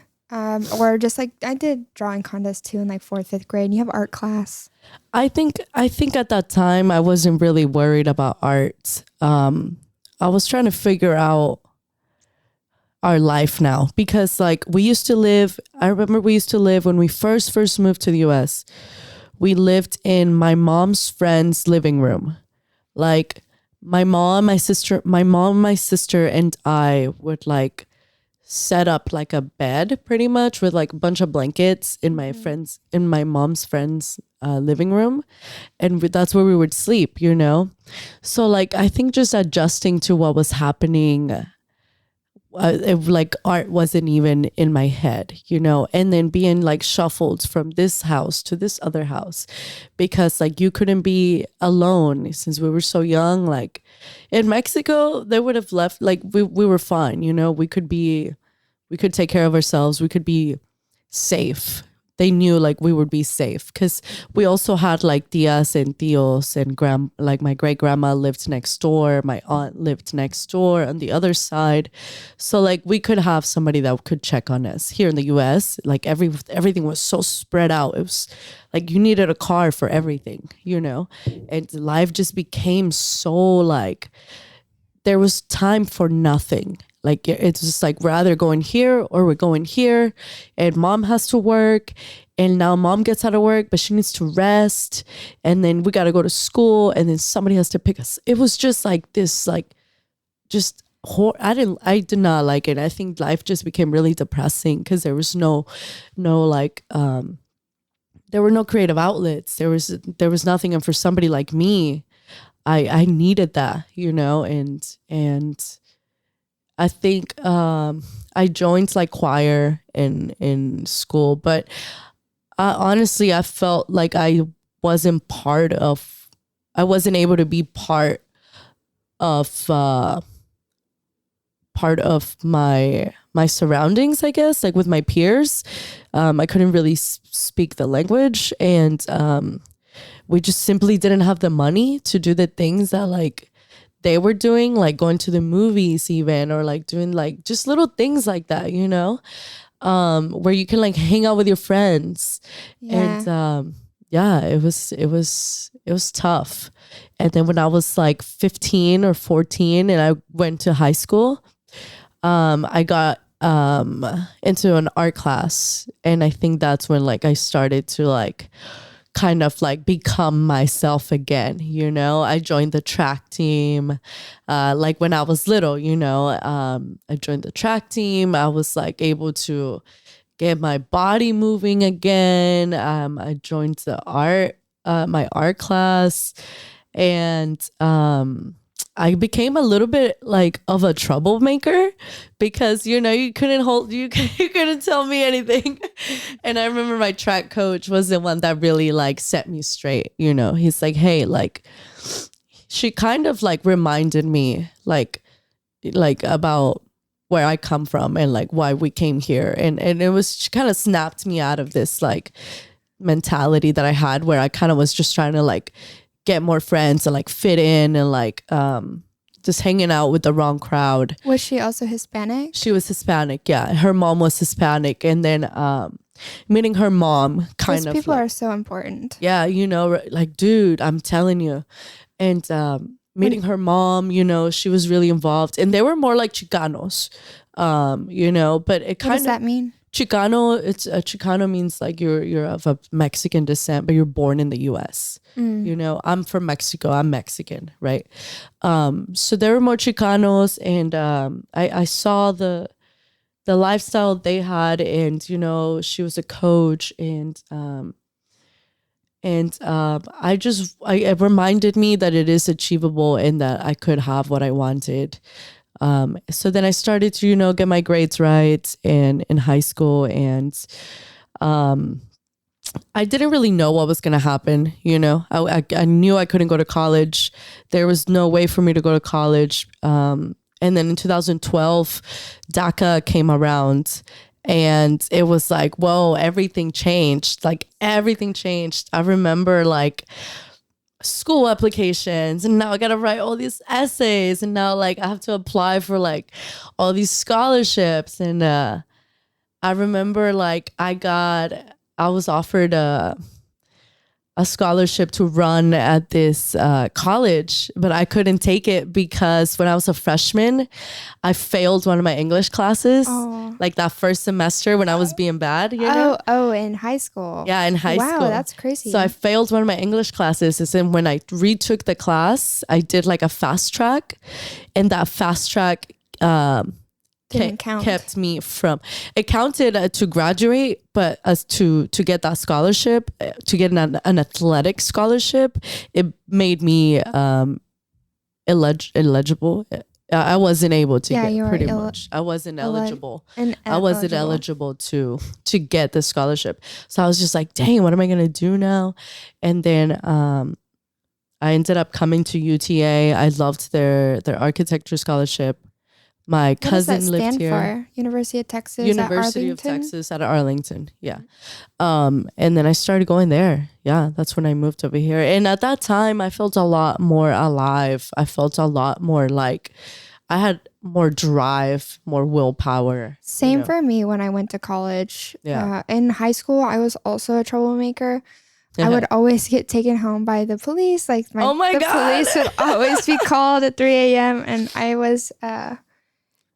Or just like I did drawing contests too in like 4th, 5th grade. And you have art class. I think at that time I wasn't really worried about art. I was trying to figure out our life now, because like I remember we used to live when we first moved to the US. We lived in my mom's friend's living room. Like my mom, my sister, and I would like set up like a bed pretty much with like a bunch of blankets in my mom's friend's living room, and that's where we would sleep, so like I think just adjusting to what was happening, like art wasn't even in my head, and then being like shuffled from this house to this other house, because like you couldn't be alone since we were so young. Like in Mexico they would have left, like we were fine, we could take care of ourselves, we could be safe. They knew like we would be safe, because we also had like tias and tios and like my great grandma lived next door, my aunt lived next door on the other side, so like we could have somebody that could check on us. Here in the US, like everything was so spread out. It was like you needed a car for everything, and life just became so like there was time for nothing. Like it's just like we're either going here or we're going here, and mom has to work, and now mom gets out of work but she needs to rest, and then we got to go to school, and then somebody has to pick us. It was just like this, like just I did not like it. I think life just became really depressing because there was no like there were no creative outlets. There was nothing, and for somebody like me, I needed that, and I think I joined like choir in school, but honestly, I felt like I wasn't able to be part of part of my surroundings, I guess, like with my peers. I couldn't really speak the language, and we just simply didn't have the money to do the things that like they were doing, like going to the movies even, or like doing like just little things like that, you know, where you can like hang out with your friends. And yeah, it was tough. And then when I was like 15 or 14 and I went to high school, I got into an art class, and I think that's when like I started to like kind of like become myself again, you know. I joined the track team like when I was little, you know. I joined the track team. I was like able to get my body moving again. I joined the my art class, and I became a little bit like of a troublemaker because, you know, you couldn't tell me anything. And I remember my track coach was the one that really like set me straight. You know, he's like, hey, like, she kind of like reminded me like about where I come from and like why we came here. And it was, she kind of snapped me out of this like mentality that I had where I kind of was just trying to like get more friends and like fit in and like just hanging out with the wrong crowd. Was she also Hispanic? She was Hispanic, yeah. Her mom was Hispanic, and then meeting her mom kind of people like, are so important. yeah, you know, like, dude, I'm telling you. And meeting her mom, you know, she was really involved, and they were more like Chicanos, you know, but it kind of. What does that mean? Chicano, Chicano means like you're of a Mexican descent, but you're born in the US. You know, I'm from Mexico. I'm Mexican, right? So there were more Chicanos, and I saw the lifestyle they had, and you know, she was a coach, and it reminded me that it is achievable and that I could have what I wanted. So then I started to, you know, get my grades right in high school, and I didn't really know what was going to happen. You know, I knew I couldn't go to college. There was no way for me to go to college. And then in 2012, DACA came around, and it was like, whoa, everything changed. Like everything changed. I remember like school applications, and now I gotta write all these essays, and now like I have to apply for like all these scholarships. And I remember like I was offered a scholarship to run at this college, but I couldn't take it because when I was a freshman, I failed one of my English classes. Like that first semester when I was being bad, you know? Oh, in high school. Yeah, in high school. Wow, that's crazy. So I failed one of my English classes. And then when I retook the class, I did like a fast track, and that fast track kept me from, it counted to graduate, but as to get that scholarship, to get an athletic scholarship, it made me illegible. I wasn't able to get, pretty much. I wasn't eligible. I wasn't eligible to get the scholarship. So I was just like, dang, what am I going to do now? And then I ended up coming to UTA. I loved their architecture scholarship. My cousin lived here. For? University of Texas at Arlington. Yeah. And then I started going there. Yeah, that's when I moved over here. And at that time, I felt a lot more alive. I felt a lot more like I had more drive, more willpower. Same for me when I went to college. Yeah. In high school, I was also a troublemaker. I would always get taken home by the police. Like the police would always be called at 3 a.m. And I was...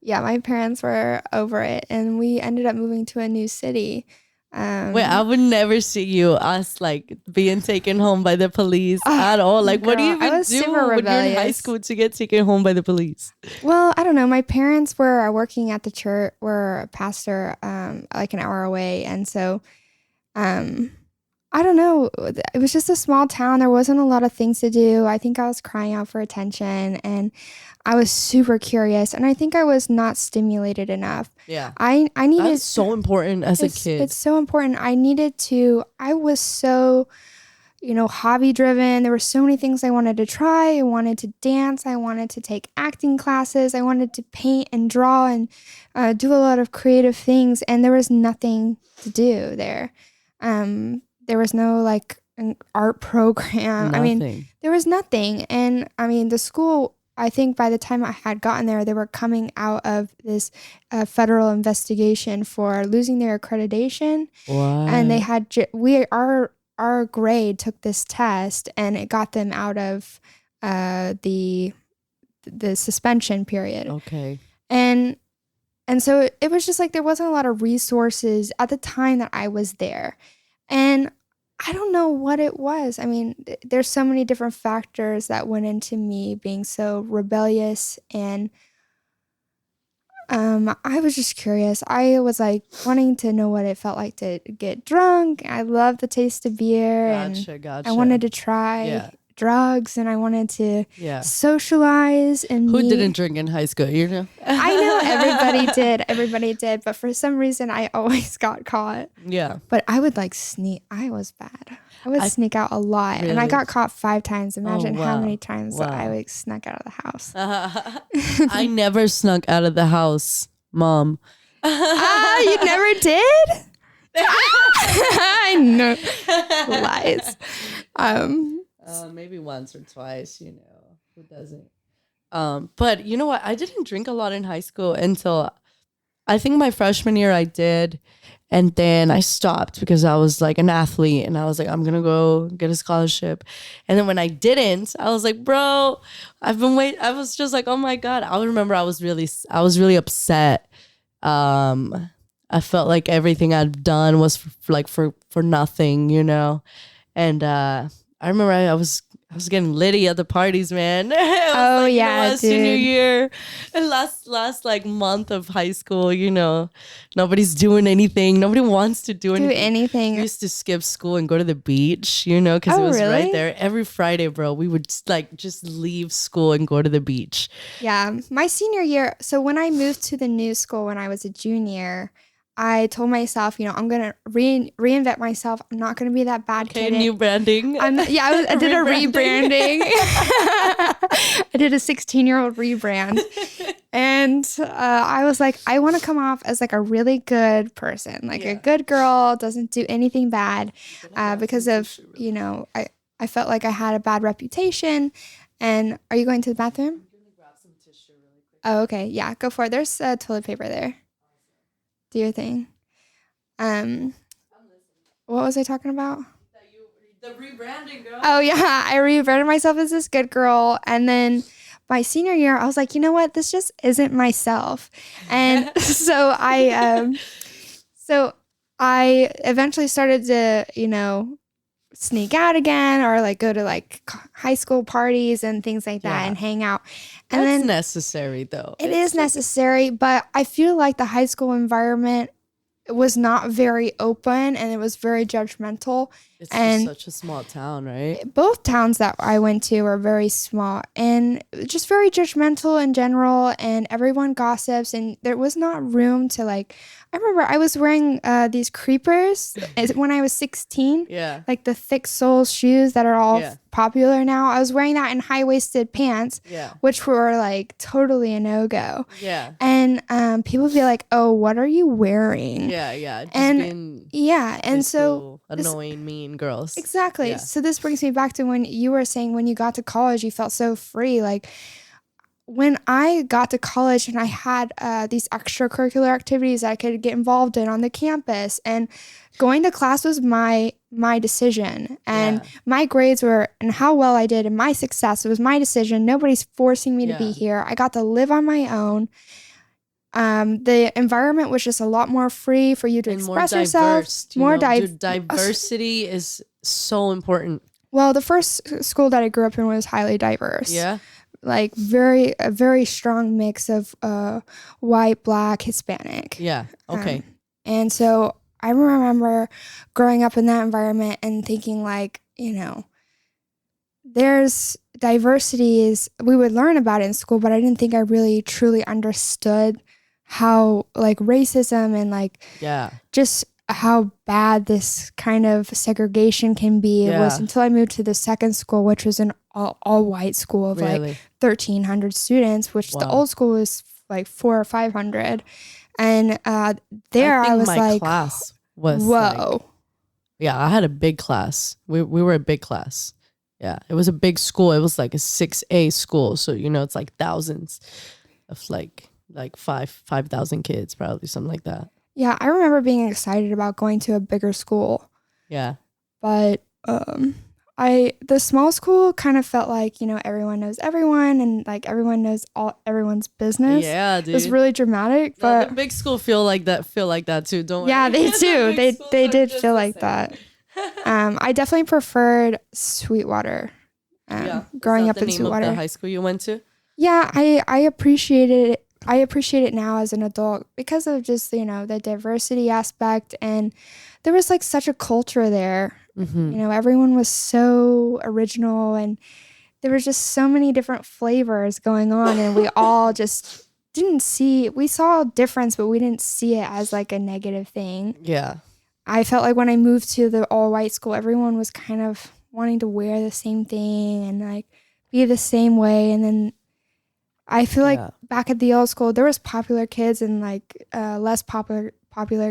yeah, my parents were over it, and we ended up moving to a new city. Wait, I would never see us like being taken home by the police at all. Like, girl, what do you even do when you're in high school to get taken home by the police? Well, I don't know. My parents were working at the church, were a pastor, like an hour away, and so, I don't know. It was just a small town. There wasn't a lot of things to do. I think I was crying out for attention, and I was super curious, and I think I was not stimulated enough. Yeah. I needed... That's so important as a kid. It's so important. I was so, hobby driven. There were so many things I wanted to try. I wanted to dance. I wanted to take acting classes. I wanted to paint and draw and do a lot of creative things. And there was nothing to do there. There was no like an art program. Nothing. I mean, there was nothing. And I mean, the school, I think by the time I had gotten there, they were coming out of this federal investigation for losing their accreditation. What? And they had, our grade took this test and it got them out of the suspension period. Okay. And so it was just like there wasn't a lot of resources at the time that I was there. And I don't know what it was. I mean, there's so many different factors that went into me being so rebellious, and I was just curious. I was like wanting to know what it felt like to get drunk. I love the taste of beer, and Gotcha. I wanted to try drugs, and I wanted to socialize. And who didn't drink in high school? I know everybody did, but for some reason I always got caught. Yeah. But I would like sneak. I was bad. I would sneak out a lot, and I got caught 5 times. Imagine how many times that I like snuck out of the house. I never snuck out of the house, Mom. You never did? I know. Lies. Maybe once or twice, who doesn't? But you know what? I didn't drink a lot in high school until I think my freshman year I did. And then I stopped because I was like an athlete and I was like, I'm going to go get a scholarship. And then when I didn't, I was like, bro, I was just like, oh my God. I remember I was really upset. I felt like everything I'd done was for nothing, And I remember I was getting litty at the parties, man. Dude. Senior year, and last like month of high school, nobody's doing anything. Nobody wants to do anything. We used to skip school and go to the beach, because it was right there. Every Friday, bro, we would just leave school and go to the beach. Yeah, my senior year. So when I moved to the new school when I was a junior, I told myself, I'm going to reinvent myself. I'm not going to be that bad kid. New branding. I did a rebranding. I did a 16-year-old rebrand. And I was like, I want to come off as like a really good person, like a good girl, doesn't do anything bad because of, I felt like I had a bad reputation. And are you going to the bathroom? I'm going to grab some tissue really quick. Oh, okay. Yeah, go for it. There's toilet paper there. Do your thing. What was I talking about? The rebranding, girl. Oh yeah, I rebranded myself as this good girl, and then my senior year, I was like, you know what? This just isn't myself, and so I eventually started to sneak out again, or like go to like high school parties and things like that and hang out. And That's necessary though. It is necessary, but I feel like the high school environment was not very open and it was very judgmental. It's just such a small town, right? Both towns that I went to were very small and just very judgmental in general, and everyone gossips, and there was not room to like. I remember I was wearing these creepers when I was 16. Yeah. Like the thick sole shoes that are all popular now. I was wearing that in high-waisted pants, which were like totally a no-go. Yeah. And people would be like, "Oh, what are you wearing?" Yeah. And so annoying, mean girls. Exactly. Yeah. So this brings me back to when you were saying when you got to college, you felt so free. Like when I got to college and I had these extracurricular activities that I could get involved in on the campus, and going to class was my decision, and my grades were, and how well I did and my success, it was my decision. Nobody's forcing me to be here. I got to live on my own. The environment was just a lot more free for you to express yourself. More diverse. Diversity is so important. Well, the first school that I grew up in was highly diverse. Yeah. Like a very strong mix of white, black, Hispanic. Yeah. Okay. And so I remember growing up in that environment and thinking like, there's diversities. We would learn about it in school, but I didn't think I really truly understood how like racism and like just how bad this kind of segregation can be. It was until I moved to the second school, which was an all white school of like 1,300 students, which the old school was like 400 or 500. And there I was like, class was whoa. Yeah, I had a big class. We were a big class. Yeah, it was a big school. It was like a 6A school. So, it's like thousands of like 5,000 kids, probably something like that. Yeah, I remember being excited about going to a bigger school. Yeah. But the small school kind of felt like, everyone knows everyone and like everyone knows everyone's business. Yeah, dude. It was really dramatic. But the big school feel like that too, don't yeah, worry. they do. They did feel like that. I definitely preferred Sweetwater. Growing up in Sweetwater. The high school you went to? Yeah, I appreciated it. I appreciate it now as an adult because of just, the diversity aspect. And there was like such a culture there. Mm-hmm. Everyone was so original and there was just so many different flavors going on. And we all just we saw a difference, but we didn't see it as like a negative thing. Yeah. I felt like when I moved to the all white school, everyone was kind of wanting to wear the same thing and like be the same way. And then I feel like back at the old school, there was popular kids and like less popular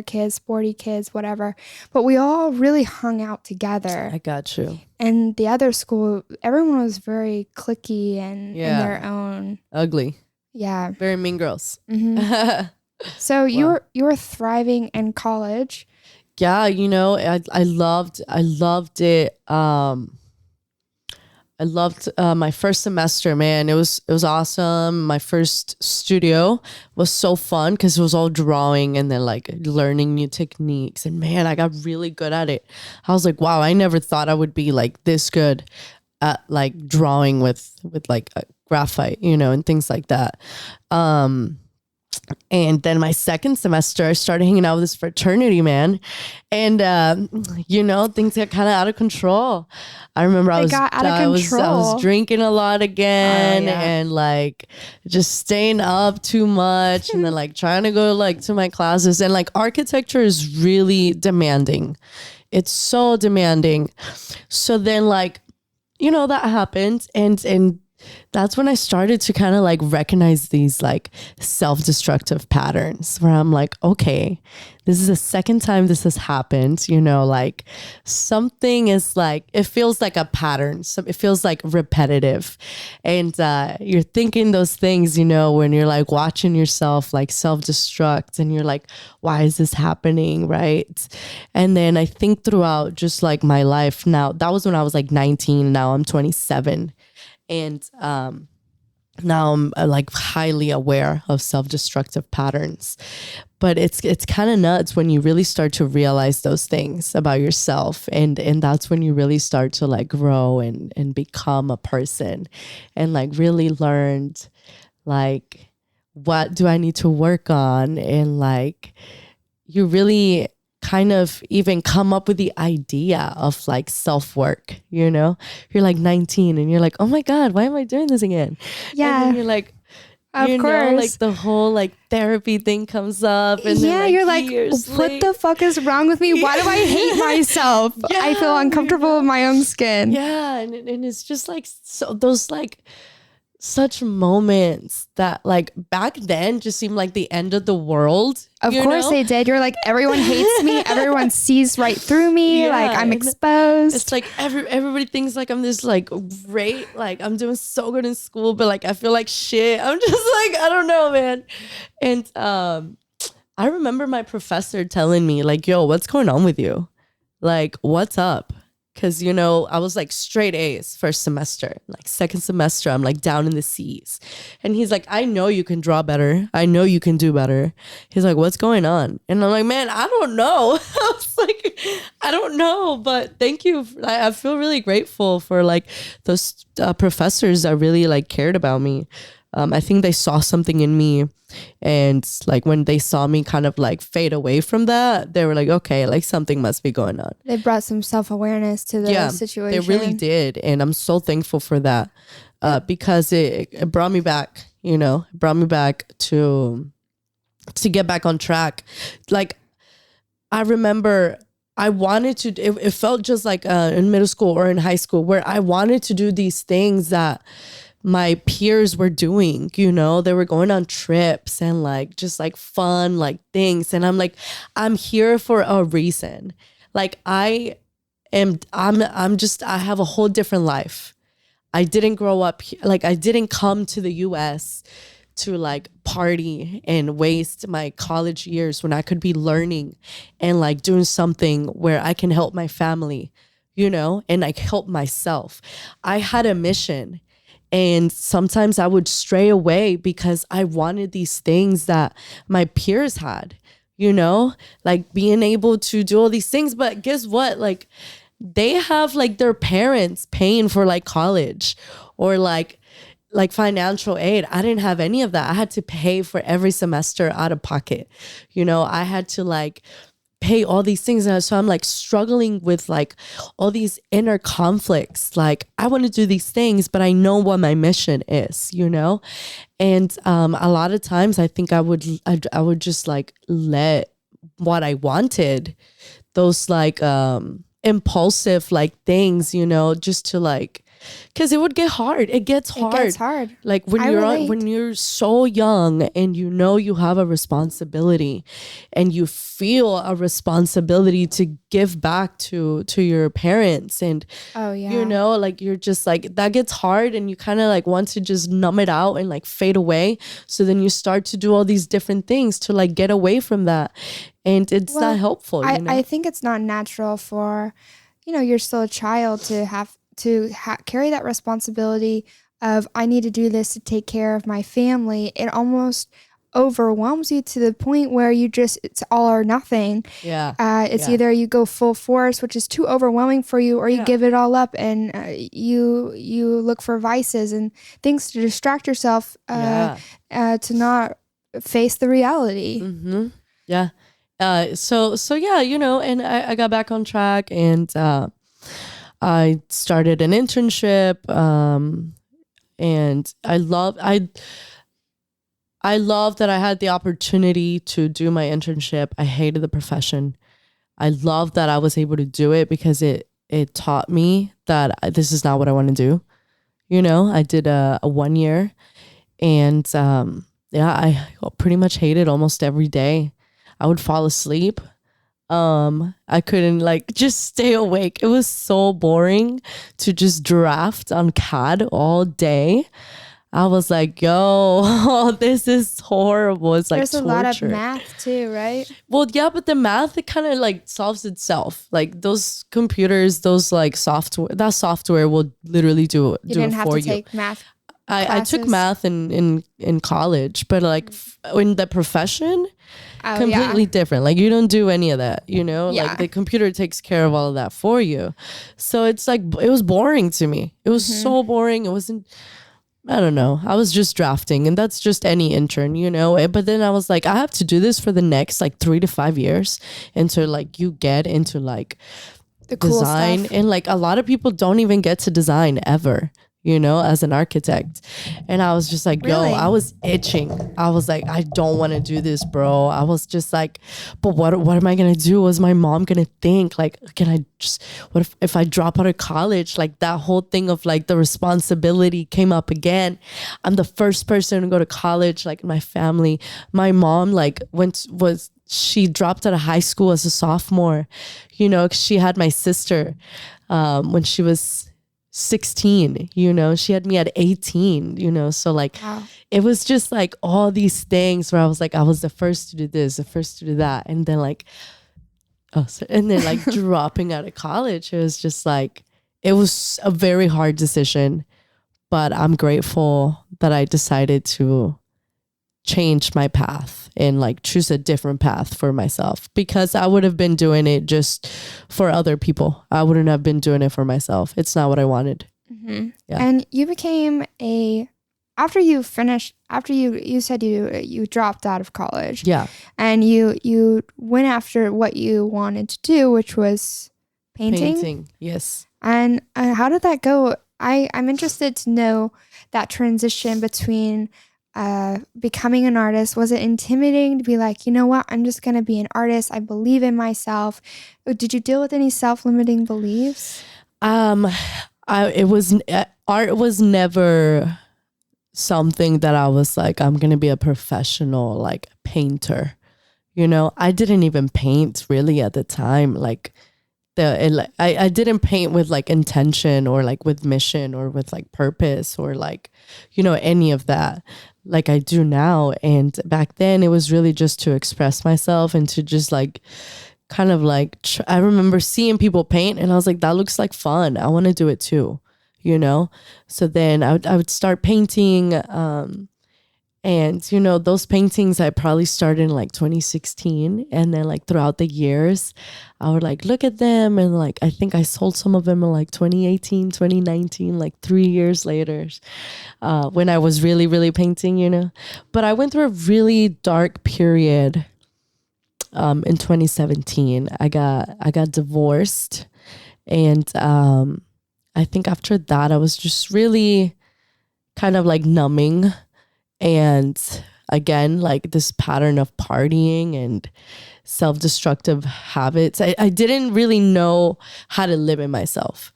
kids, sporty kids, whatever. But we all really hung out together. I got you. And the other school, everyone was very cliquey and in their own. Ugly. Yeah. Very mean girls. Mm-hmm. So you were thriving in college. Yeah, I loved it. I loved my first semester, man. It was awesome. My first studio was so fun because it was all drawing and then like learning new techniques. And man, I got really good at it. I was like, wow, I never thought I would be like this good at like drawing with like graphite, and things like that. And then my second semester, I started hanging out with this fraternity, man. And, things got kind of out of control. I remember I was drinking a lot again and like just staying up too much and then like trying to go like to my classes. And like architecture is really demanding. It's so demanding. So then like, that happened. And that's when I started to kind of like recognize these like self-destructive patterns where I'm like, okay, this is the second time this has happened, like something is like, it feels like a pattern. So it feels like repetitive. And you're thinking those things, when you're like watching yourself like self-destruct and you're like, why is this happening? Right. And then I think throughout just like my life now, that was when I was like 19, now I'm 27. And now I'm like highly aware of self-destructive patterns. But it's kind of nuts when you really start to realize those things about yourself. And that's when you really start to like grow and become a person and like really learned like, what do I need to work on? And like, you really kind of even come up with the idea of like self-work, you're like 19 and you're like, oh my God, why am I doing this again? Yeah. And then you're like, of course, like the whole like therapy thing comes up and then, you're like, what the fuck is wrong with me? Why do I hate myself? I feel uncomfortable with my own skin. Yeah. And it's just like, so those like such moments that like back then just seemed like the end of the world. Of course they did. You're like, everyone hates me. Everyone sees right through me. Like I'm exposed. It's like everybody thinks like I'm this like great, like I'm doing so good in school, but like I feel like shit. I'm just like, I don't know, man. And I remember my professor telling me like, yo, what's going on with you? Like, what's up? Because, I was like straight A's first semester, like second semester, I'm like down in the C's. And he's like, I know you can draw better. I know you can do better. He's like, what's going on? And I'm like, man, I don't know. I was like, I don't know. But thank you. I feel really grateful for like those professors that really like cared about me. I think they saw something in me. And like when they saw me kind of like fade away from that, they were like, okay, like something must be going on. They brought some self-awareness to the situation. They really did. And I'm so thankful for that because it brought me back, it brought me back to get back on track. Like I remember I wanted to, it felt just like in middle school or in high school where I wanted to do these things that my peers were doing, you know, they were going on trips and like just like fun like things. And I'm like, I'm here for a reason. Like I have a whole different life. I didn't grow up, like I didn't come to the US to like party and waste my college years when I could be learning and like doing something where I can help my family, you know, and like help myself. I had a mission, and sometimes I would stray away because I wanted these things that my peers had, you know, like being able to do all these things. But guess what? Like they have like their parents paying for like college or like financial aid. I didn't have any of that. I had to pay for every semester out of pocket. You know, I had to like pay all these things. And so I'm like struggling with like all these inner conflicts. Like I want to do these things, but I know what my mission is, you know? And a lot of times I think I would just like let what I wanted, those like impulsive like things, you know, just to like, because it would get hard. It gets hard. Like when you're so young and you know you have a responsibility and you feel a responsibility to give back to your parents, and you know, like you're just like, that gets hard and you kind of like want to just numb it out and like fade away. So then you start to do all these different things to like get away from that, and it's not helpful. You know? I think it's not natural for, you know, you're still a child to have carry that responsibility of, I need to do this to take care of my family. It almost overwhelms you to the point where it's all or nothing. It's either you go full force, which is too overwhelming for you, or you give it all up and you look for vices and things to distract yourself to not face the reality. So yeah, you know, and I got back on track, and I started an internship, and I love that I had the opportunity to do my internship. I hated the profession. I love that I was able to do it because it taught me that this is not what I want to do. You know, I did a 1 year, and I pretty much hated almost every day. I would fall asleep. I couldn't like just stay awake. It was so boring to just draft on CAD all day. I was like, yo, this is horrible. It's like there's torture. A lot of math too, right? Well, yeah, but the math, it kind of like solves itself. Like those computers, those like that software will literally do it for you. You didn't have to take math. I took math in college, but like in the profession, completely different. Like you don't do any of that, you know, like the computer takes care of all of that for you. So it's like, it was boring to me. It was so boring. It wasn't, I don't know. I was just drafting, and that's just any intern, you know. But then I was like, I have to do this for the next like 3 to 5 years until like you get into like the cool design stuff. And like a lot of people don't even get to design ever, you know, as an architect. And I was just like, really? yo, I was itching. I was like, I don't want to do this, bro. I was just like, but what am I going to do? What's my mom going to think? Like, what if I drop out of college? Like that whole thing of like the responsibility came up again. I'm the first person to go to college, like in my family. My mom like she dropped out of high school as a sophomore, you know, 'cause she had my sister when she was 16, you know, she had me at 18, you know, so like It was just like all these things where I was like, I was the first to do this, the first to do that, and then like dropping out of college, it was just like, it was a very hard decision, but I'm grateful that I decided to change my path and like choose a different path for myself, because I would have been doing it just for other people. I wouldn't have been doing it for myself. It's not what I wanted. And you became after you said you dropped out of college. And you went after what you wanted to do, which was painting. Yes. And how did that go? I'm interested to know that transition between becoming an artist? Was it intimidating to be like, you know what, I'm just going to be an artist. I believe in myself. Did you deal with any self-limiting beliefs? Art was never something that I was like, I'm going to be a professional like painter. You know, I didn't even paint really at the time. Like I didn't paint with like intention or like with mission or with like purpose or like, you know, any of that like I do now. And back then it was really just to express myself and to just like kind of like, I remember seeing people paint and I was like, that looks like fun. I want to do it too, you know? So then I would start painting. And, you know, those paintings I probably started in like 2016. And then like throughout the years, I would like look at them. And like, I think I sold some of them in like 2018, 2019, like 3 years later, when I was really, really painting, you know. But I went through a really dark period in 2017. I got divorced. And I think after that, I was just really kind of like numbing. And again, like this pattern of partying and self-destructive habits. I didn't really know how to limit myself.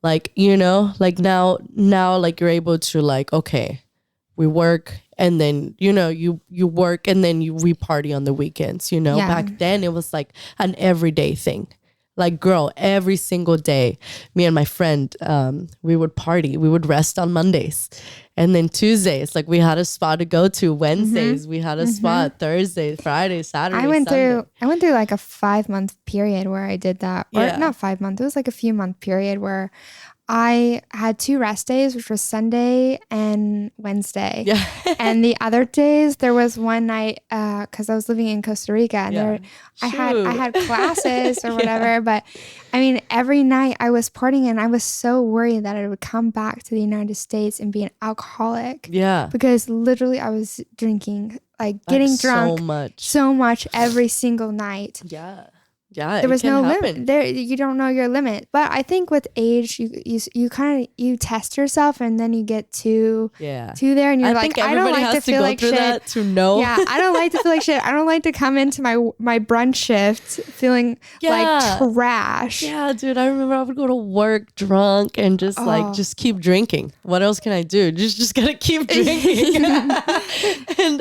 Like, you know, like now like you're able to like, okay, we work and then, you know, you work and then we party on the weekends, you know. Yeah. Back then it was like an everyday thing. Like, girl, every single day, me and my friend, we would party. We would rest on Mondays. And then Tuesdays, like we had a spot to go to. Wednesdays, we had a spot. Thursday, Friday, Saturday, I went Sunday. through like a 5-month period where I did that. Or not 5 months. It was like a few month period where I had 2 rest days, which was Sunday and Wednesday. Yeah. And the other days, there was one night, because I was living in Costa Rica, and I had classes or whatever. But I mean, every night I was partying, and I was so worried that I would come back to the United States and be an alcoholic. Yeah. Because literally, I was drinking, like getting drunk so much every single night. Yeah. Yeah, there was no limit. There, you don't know your limit. But I think with age, you kind of test yourself, and then you get to there, and you're like, I don't like to feel like shit. That to know. Yeah, I don't like to feel like shit. I don't like to come into my brunch shift feeling like trash. Yeah, dude, I remember I would go to work drunk and just keep drinking. What else can I do? Just gotta keep drinking. And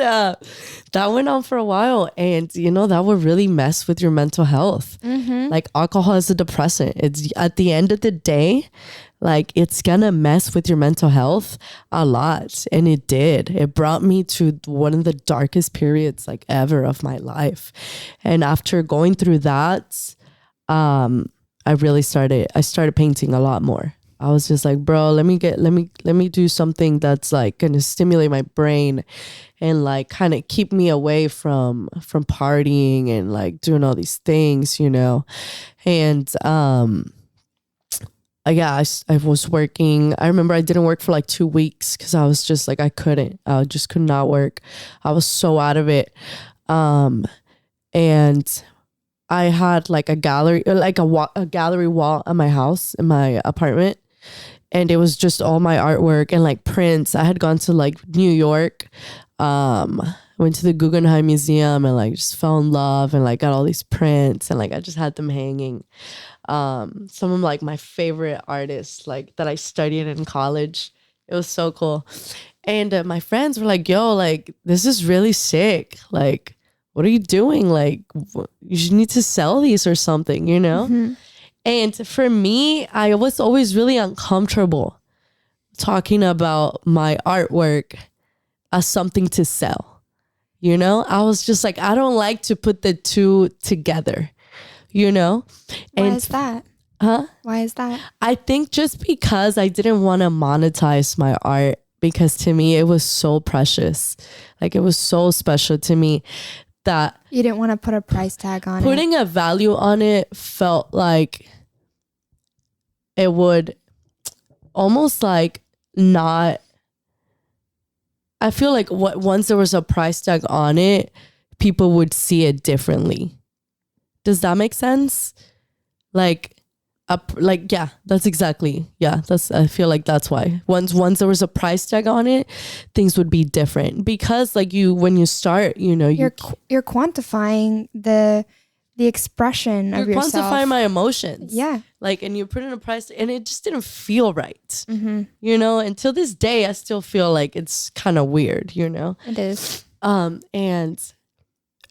that went on for a while, and you know that would really mess with your mental health. Like alcohol is a depressant. It's at the end of the day, like it's gonna mess with your mental health a lot, and it did. It brought me to one of the darkest periods like ever of my life. And after going through that, I started painting a lot more. I was just like, bro, let me do something that's like gonna stimulate my brain and like kind of keep me away from partying and like doing all these things, you know. And I was working. I remember I didn't work for like 2 weeks because I was just like, I just could not work. I was so out of it. And I had like a gallery, like a gallery wall at my house, in my apartment. And it was just all my artwork and like prints. I had gone to like New York, went to the Guggenheim Museum and like just fell in love and like got all these prints and like I just had them hanging. Some of like my favorite artists like that I studied in college. It was so cool. And my friends were like, yo, like this is really sick. Like, what are you doing? Like, you need to sell these or something, you know? And for me, I was always really uncomfortable talking about my artwork as something to sell. You know, I was just like, I don't like to put the two together, you know? Why is that? Huh? Why is that? I think just because I didn't want to monetize my art, because to me, it was so precious. Like it was so special to me that you didn't want to put a price tag on putting a value on it felt like it would almost like not. I feel like once there was a price tag on it, people would see it differently. Does that make sense? Like up, like, yeah, that's exactly, yeah, that's, I feel like that's why once there was a price tag on it, things would be different, because like when you start, you're quantifying the expression of yourself. You're quantifying my emotions. Yeah. Like, and you put in a price, and it just didn't feel right. Until this day, I still feel like it's kind of weird, It is. And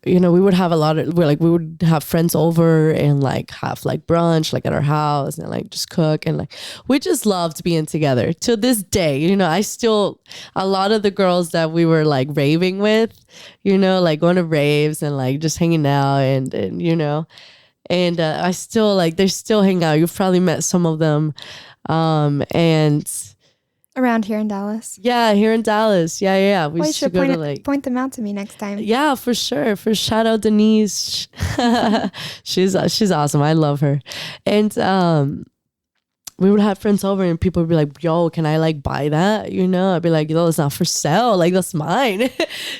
we would have we would have friends over and like have like brunch like at our house and like just cook, and like we just loved being together to this day. I still, a lot of the girls that we were like raving with, like going to raves and like just hanging out and I still like, they still hang out. You've probably met some of them. And around here in Dallas. Yeah, here in Dallas. Yeah. We should go to point them out to me next time. Yeah, for sure. Shout out Denise. She's awesome. I love her. And we would have friends over and people would be like, yo, can I like buy that? I'd be like, yo, it's not for sale. Like, that's mine.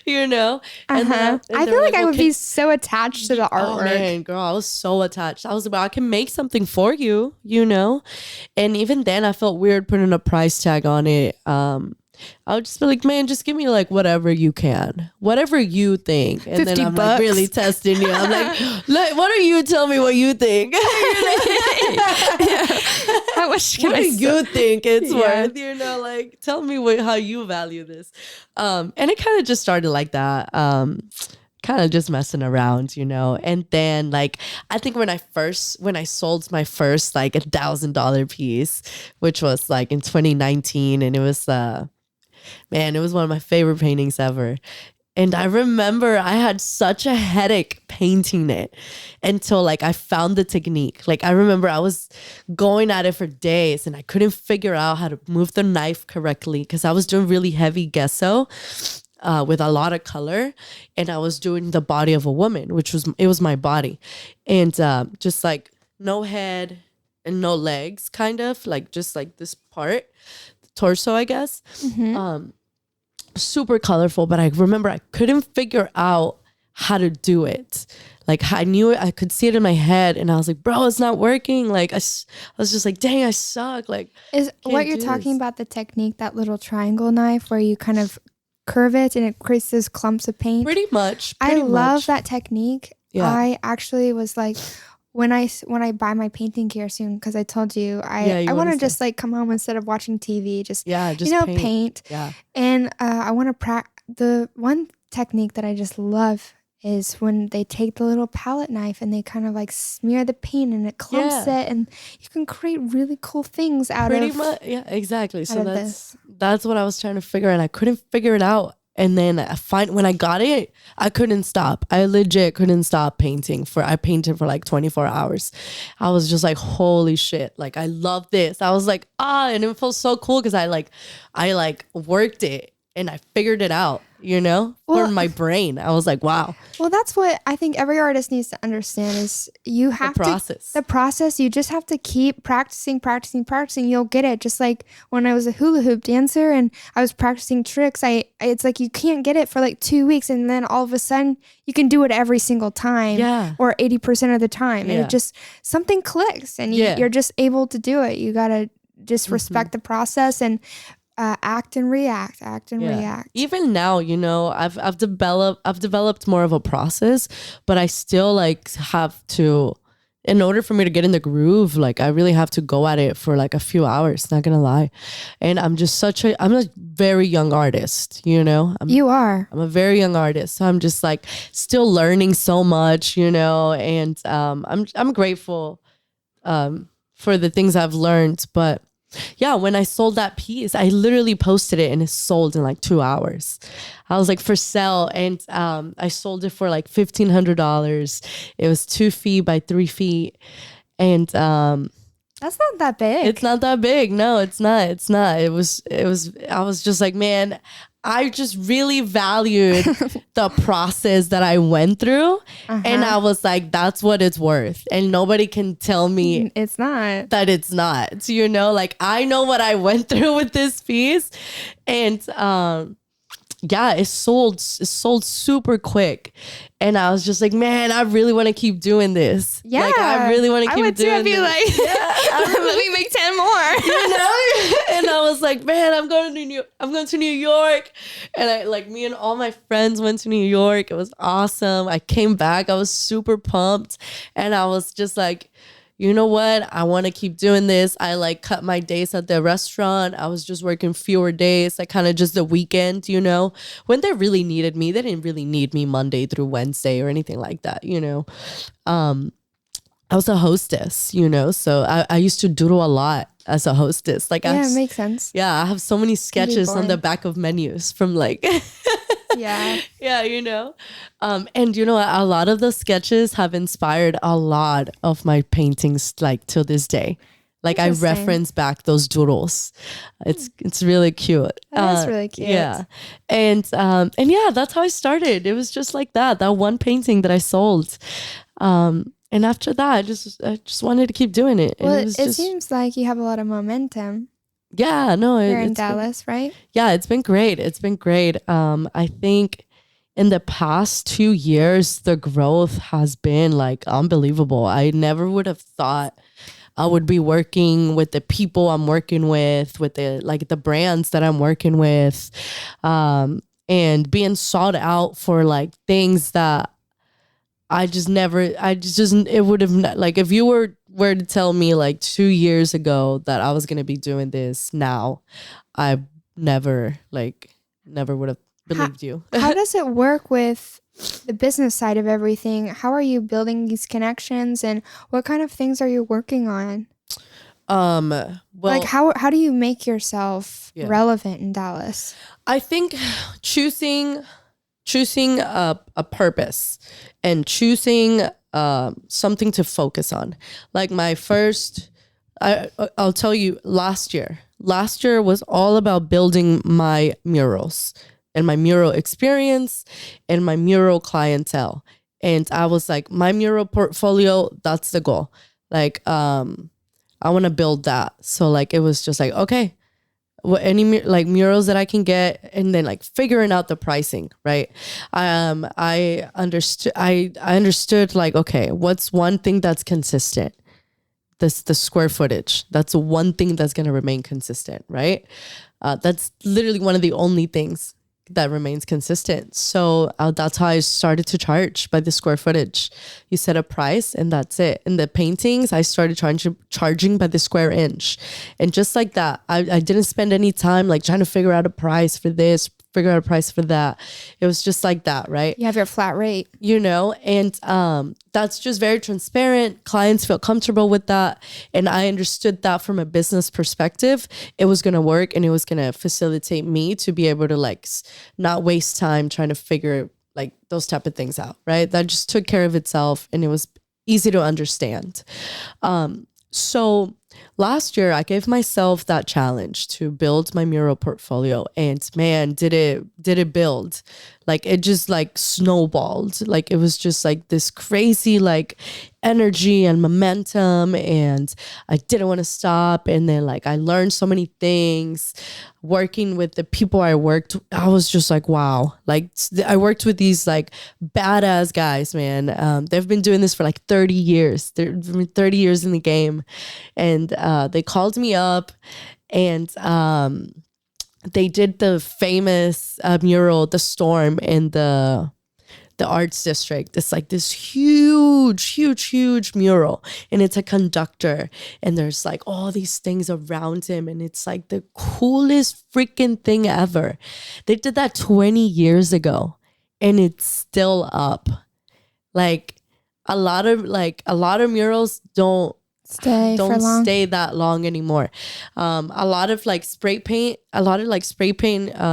And then, I feel like I would be so attached to the artwork. Oh man, girl, I was so attached. I was like, I can make something for you, And even then I felt weird putting a price tag on it. I would just be like, man, just give me like whatever you can, whatever you think. And then I'm like really testing you. I'm like, why don't you tell me what you think? How much can what do you think it's worth? Like, tell me how you value this. And it kind of just started like that. Kind of just messing around, and then like I think when I sold my first like $1,000 piece, which was like in 2019, and it was it was one of my favorite paintings ever. And I remember I had such a headache painting it until like I found the technique. Like, I remember I was going at it for days and I couldn't figure out how to move the knife correctly because I was doing really heavy gesso with a lot of color, and I was doing the body of a woman, it was my body, and just like no head and no legs, kind of like just like this part, torso, I guess. Super colorful, but I remember I couldn't figure out how to do it. Like, I knew it, I could see it in my head, and I was like, bro, it's not working. Like, I was just like, dang, I suck. Like, is what you're talking about the technique, that little triangle knife where you kind of curve it and it creates those clumps of paint? Pretty much. I love that technique. Yeah. I actually was like, when I buy my painting gear soon, because I told you I want to just like come home instead of watching TV, just paint. Yeah. And I want to the one technique that I just love is when they take the little palette knife and they kind of like smear the paint and it clumps it, and you can create really cool things out of much. Yeah, exactly. So that's what I was trying to figure out, and I couldn't figure it out. And then when I got it, I couldn't stop. I legit couldn't stop painting. I painted for like 24 hours. I was just like, holy shit. Like, I love this. I was like, and it felt so cool because I worked it and I figured it out, for my brain. I was like, wow. Well, that's what I think every artist needs to understand is you have the process. You just have to keep practicing. You'll get it. Just like when I was a hula hoop dancer and I was practicing tricks, it's like you can't get it for like 2 weeks, and then all of a sudden you can do it every single time, or 80% of the time. And it just, something clicks and you're just able to do it. You got to just respect the process and act and react. Even now, I've developed more of a process, but I still like have to, in order for me to get in the groove, like I really have to go at it for like a few hours, not gonna lie. And I'm a very young artist, You are. I'm a very young artist. So I'm just like still learning so much, and I'm grateful for the things I've learned. But yeah, when I sold that piece, I literally posted it and it sold in like 2 hours. I was like, for sale. And I sold it for like $1,500. It was 2 feet by 3 feet. And that's not that big. It's not that big. No, it's not. It was, I was just like, man, I just really valued the process that I went through. And I was like, that's what it's worth. And nobody can tell me it's not. That it's not. So, like, I know what I went through with this piece. And yeah, it sold super quick. And I was just like, man, I really want to keep doing this. Yeah. Like, I really want to keep doing I'd be this. like, let me make 10 more. You know? And I was like, man, I'm going to New York. And I like, me and all my friends went to New York. It was awesome. I came back. I was super pumped. And I was just like, you know what? I want to keep doing this. I like cut my days at the restaurant. I was just working fewer days, like kind of just the weekend, you know, when they really needed me. They didn't really need me Monday through Wednesday or anything like that, you know. I was a hostess, you know, so I used to doodle a lot as a hostess. Like, Yeah, it makes sense. Yeah, I have so many sketches on the back of menus from like... Yeah. Yeah, you know. And you know, a lot of those sketches have inspired a lot of my paintings, like till this day. Like I reference back those doodles. It's really cute. That is really cute. Yeah. And yeah, that's how I started. It was just like that one painting that I sold. And after that, I just wanted to keep doing it. Well, And it seems like you have a lot of momentum. Yeah, no. You're in Dallas, right? Yeah, it's been great. I think in the past 2 years, the growth has been like unbelievable. I never would have thought I would be working with the people I'm working with the brands that I'm working with, and being sought out for like things that it would have like, if you were to tell me like 2 years ago that I was going to be doing this now, I never would have believed you. How does it work with the business side of everything? How are you building these connections, and what kind of things are you working on? Well, like how do you make yourself relevant in Dallas? I think choosing a purpose and choosing something to focus on. Like I'll tell you, last year was all about building my murals and my mural experience and my mural clientele. And I was like, my mural portfolio, that's the goal. Like, I want to build that. So like, it was just like, okay, any like murals that I can get, and then like figuring out the pricing, right? I understood like, okay, what's one thing that's consistent? The square footage. That's one thing that's going to remain consistent, right? That's literally one of the only things that remains consistent. So that's how I started to charge by the square footage. You set a price and that's it. In the paintings, I started charging by the square inch. And just like that, I didn't spend any time like trying to figure out a price for this, figure out a price for that. It was just like that, right? You have your flat rate. You know, and that's just very transparent. Clients feel comfortable with that. And I understood that from a business perspective, it was going to work, and it was going to facilitate me to be able to like not waste time trying to figure like those type of things out, right? That just took care of itself, and it was easy to understand. So last year I gave myself that challenge to build my mural portfolio, and man, did it build. Like it just like snowballed. Like it was just like this crazy like energy and momentum, and I didn't want to stop. And then like I learned so many things working with the people I was just like, wow. Like I worked with these like badass guys, man. They've been doing this for like 30 years. They've been 30 years in the game. And they called me up, and they did the famous mural, The Storm, in the arts district. It's like this huge mural, and it's a conductor, and there's like all these things around him, and it's like the coolest freaking thing ever. They did that 20 years ago, and it's still up. Like a lot of murals don't stay that long anymore. A lot of spray paint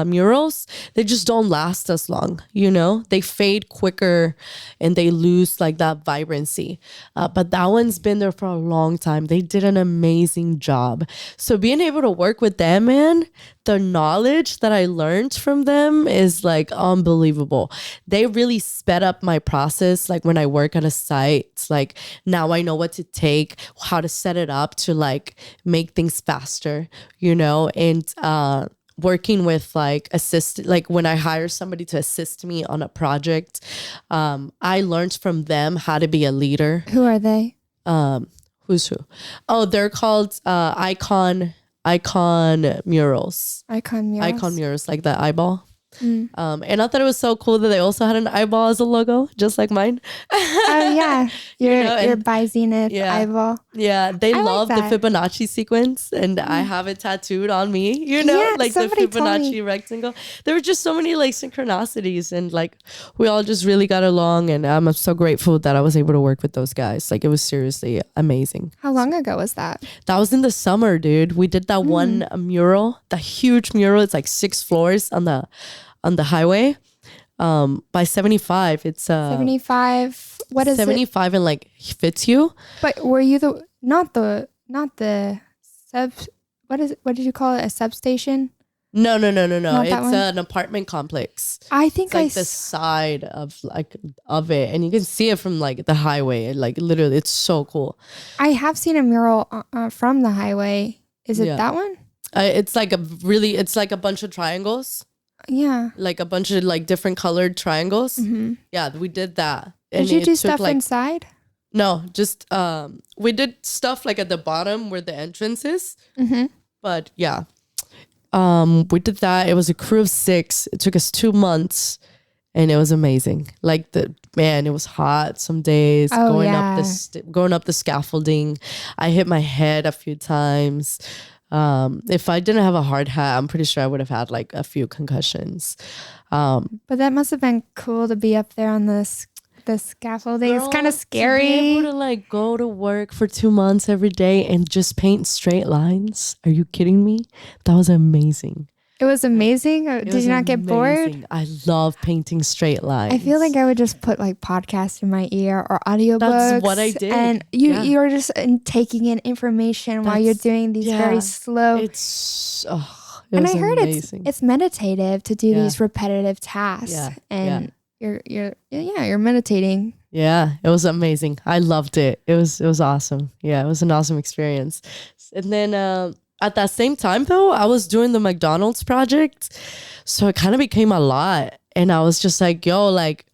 murals, they just don't last as long, you know? They fade quicker and they lose like that vibrancy. But that one's been there for a long time. They did an amazing job. So being able to work with them, man, the knowledge that I learned from them is like unbelievable. They really sped up my process. Like when I work at a site, it's like now I know what to take, how to set it up to like make things faster, you know? And working with like like when I hire somebody to assist me on a project, I learned from them how to be a leader. Who are they? Who's who? Oh, they're called Icon Murals. Icon Murals. Icon Murals, like the eyeball. And I thought it was so cool that they also had an eyeball as a logo, just like mine. Oh yeah, your by Zenith eyeball. Yeah, they love like the Fibonacci sequence, and I have it tattooed on me. Like the Fibonacci rectangle. There were just so many like synchronicities, and like we all just really got along. And I'm so grateful that I was able to work with those guys. Like it was seriously amazing. How long ago was that? That was in the summer, dude. We did that one mural, the huge mural. It's like 6 floors on the highway by 75. It's 75. What is 75 and like fits you. But were you not the sub, what did you call it, a substation? No, it's an apartment complex. I think it's like the side of it, and you can see it from like the highway. Like literally, it's so cool. I have seen a mural from the highway. Is it that one? It's like a bunch of triangles. Yeah, like a bunch of like different colored triangles. Yeah, we did that. Did you do stuff inside? No, just we did stuff like at the bottom where the entrance is. But yeah, we did that. It was a crew of 6. It took us 2 months, and it was amazing. Like it was hot some days. Going up the scaffolding, I hit my head a few times. If I didn't have a hard hat, I'm pretty sure I would have had like a few concussions. But that must have been cool to be up there on the scaffolding. Girl, it's kind of scary. To be able to like go to work for 2 months every day and just paint straight lines. Are you kidding me? That was amazing. It was amazing. Did you not get bored? I love painting straight lines. I feel like I would just put like podcasts in my ear or audiobooks. That's what I did. And you're just taking in information while you're doing these very slow. I heard amazing. It's meditative to do these repetitive tasks. Yeah. And you're meditating. Yeah, it was amazing. I loved it. It was awesome. Yeah, it was an awesome experience. And then at that same time, though, I was doing the McDonald's project. So it kind of became a lot. And I was just like, yo, like,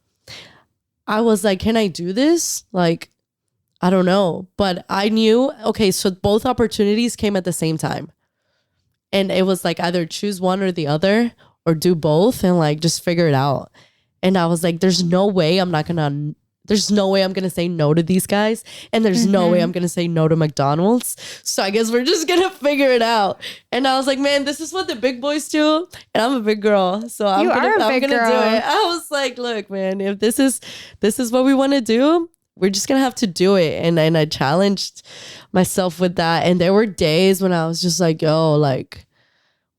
I was like, can I do this? Like, I don't know. But I knew, okay, so both opportunities came at the same time. And it was like either choose one or the other or do both and like just figure it out. And I was like, there's no way I'm going to say no to these guys. And there's no way I'm going to say no to McDonald's. So I guess we're just going to figure it out. And I was like, man, this is what the big boys do. And I'm a big girl. So I'm going to do it. I was like, look, man, if this is what we want to do, we're just going to have to do it. And I challenged myself with that. And there were days when I was just like, yo, like,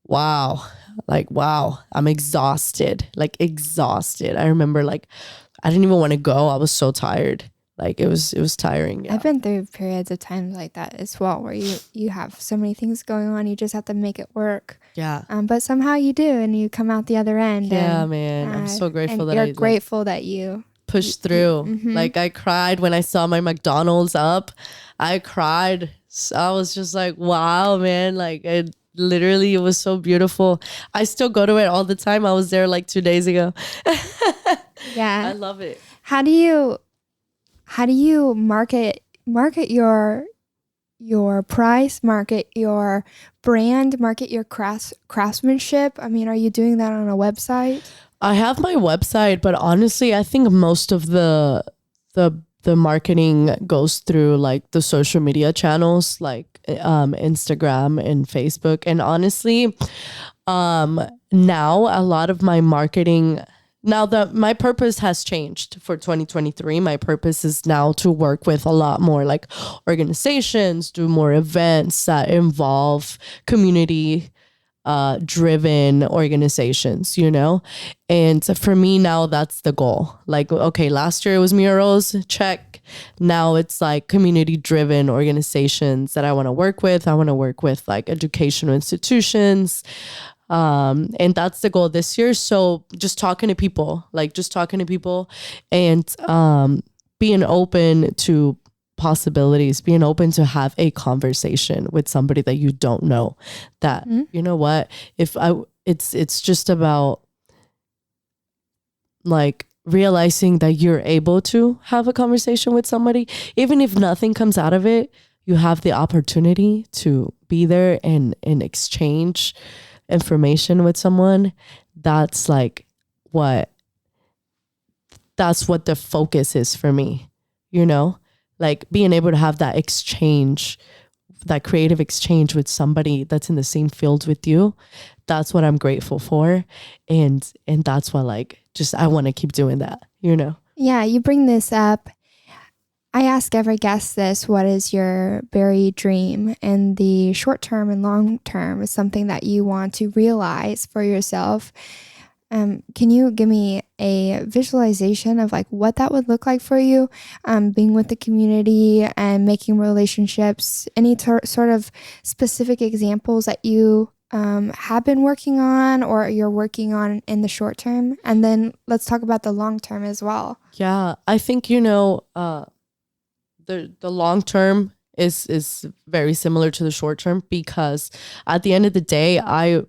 wow, I'm exhausted. I remember like, I didn't even want to go. I was so tired. Like it was tiring. Yeah. I've been through periods of times like that as well, where you have so many things going on, you just have to make it work. Yeah. But somehow you do, and you come out the other end. Yeah, man. I'm so grateful that you're grateful that you pushed through. Like I cried when I saw my McDonald's up. I cried. So I was just like, wow, man. Like it was so beautiful. I still go to it all the time. I was there like 2 days ago. Yeah. I love it. How do you market your price, market your brand, market your craftsmanship? I mean, are you doing that on a website? I have my website, but honestly, I think most of the marketing goes through like the social media channels like Instagram and Facebook. And honestly, now a lot of my marketing, now that my purpose has changed for 2023, my purpose is now to work with a lot more like organizations, do more events that involve community driven organizations, you know? And for me now, that's the goal. Like, okay, last year it was murals, check. Now it's like community driven organizations that I want to work with. I want to work with like educational institutions. And that's the goal this year. So just talking to people and being open to possibilities, being open to have a conversation with somebody that you don't know, that, you know what, if it's just about like realizing that you're able to have a conversation with somebody, even if nothing comes out of it. You have the opportunity to be there and exchange information with someone. That's what the focus is for me, like being able to have that exchange, that creative exchange with somebody that's in the same field with you. That's what I'm grateful for. And that's what I want to keep doing that, Yeah, you bring this up. I ask every guest this: what is your buried dream? And the short term and long term is something that you want to realize for yourself. Can you give me a visualization of what that would look like for you, being with the community and making relationships? Any sort of specific examples that you have been working on or you're working on in the short term? And then let's talk about the long term as well. Yeah, I think, the long term is very similar to the short term, because at the end of the day,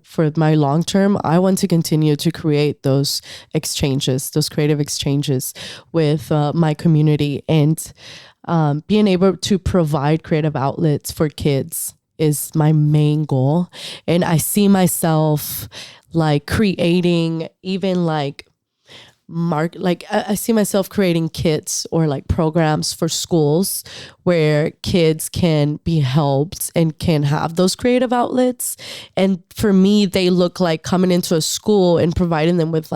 for my long term, I want to continue to create those exchanges, those creative exchanges with my community, and being able to provide creative outlets for kids is my main goal. And I see myself creating even I see myself creating kits or programs for schools where kids can be helped and can have those creative outlets. And for me, they look like coming into a school and providing them with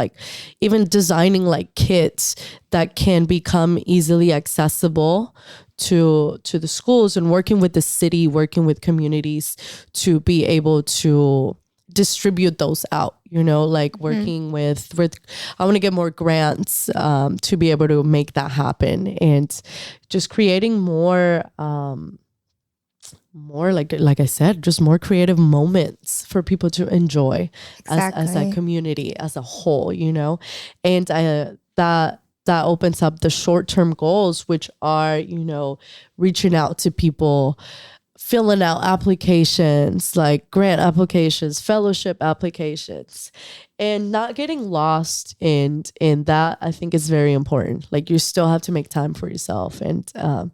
even designing kits that can become easily accessible to the schools, and working with the city, working with communities to be able to distribute those out, working with I want to get more grants to be able to make that happen, and just creating more like I said, just more creative moments for people to enjoy. Exactly. as a community as a whole, and that opens up the short-term goals, which are, reaching out to people, filling out applications, like grant applications, fellowship applications, and not getting lost in that. I think is very important. You still have to make time for yourself, and you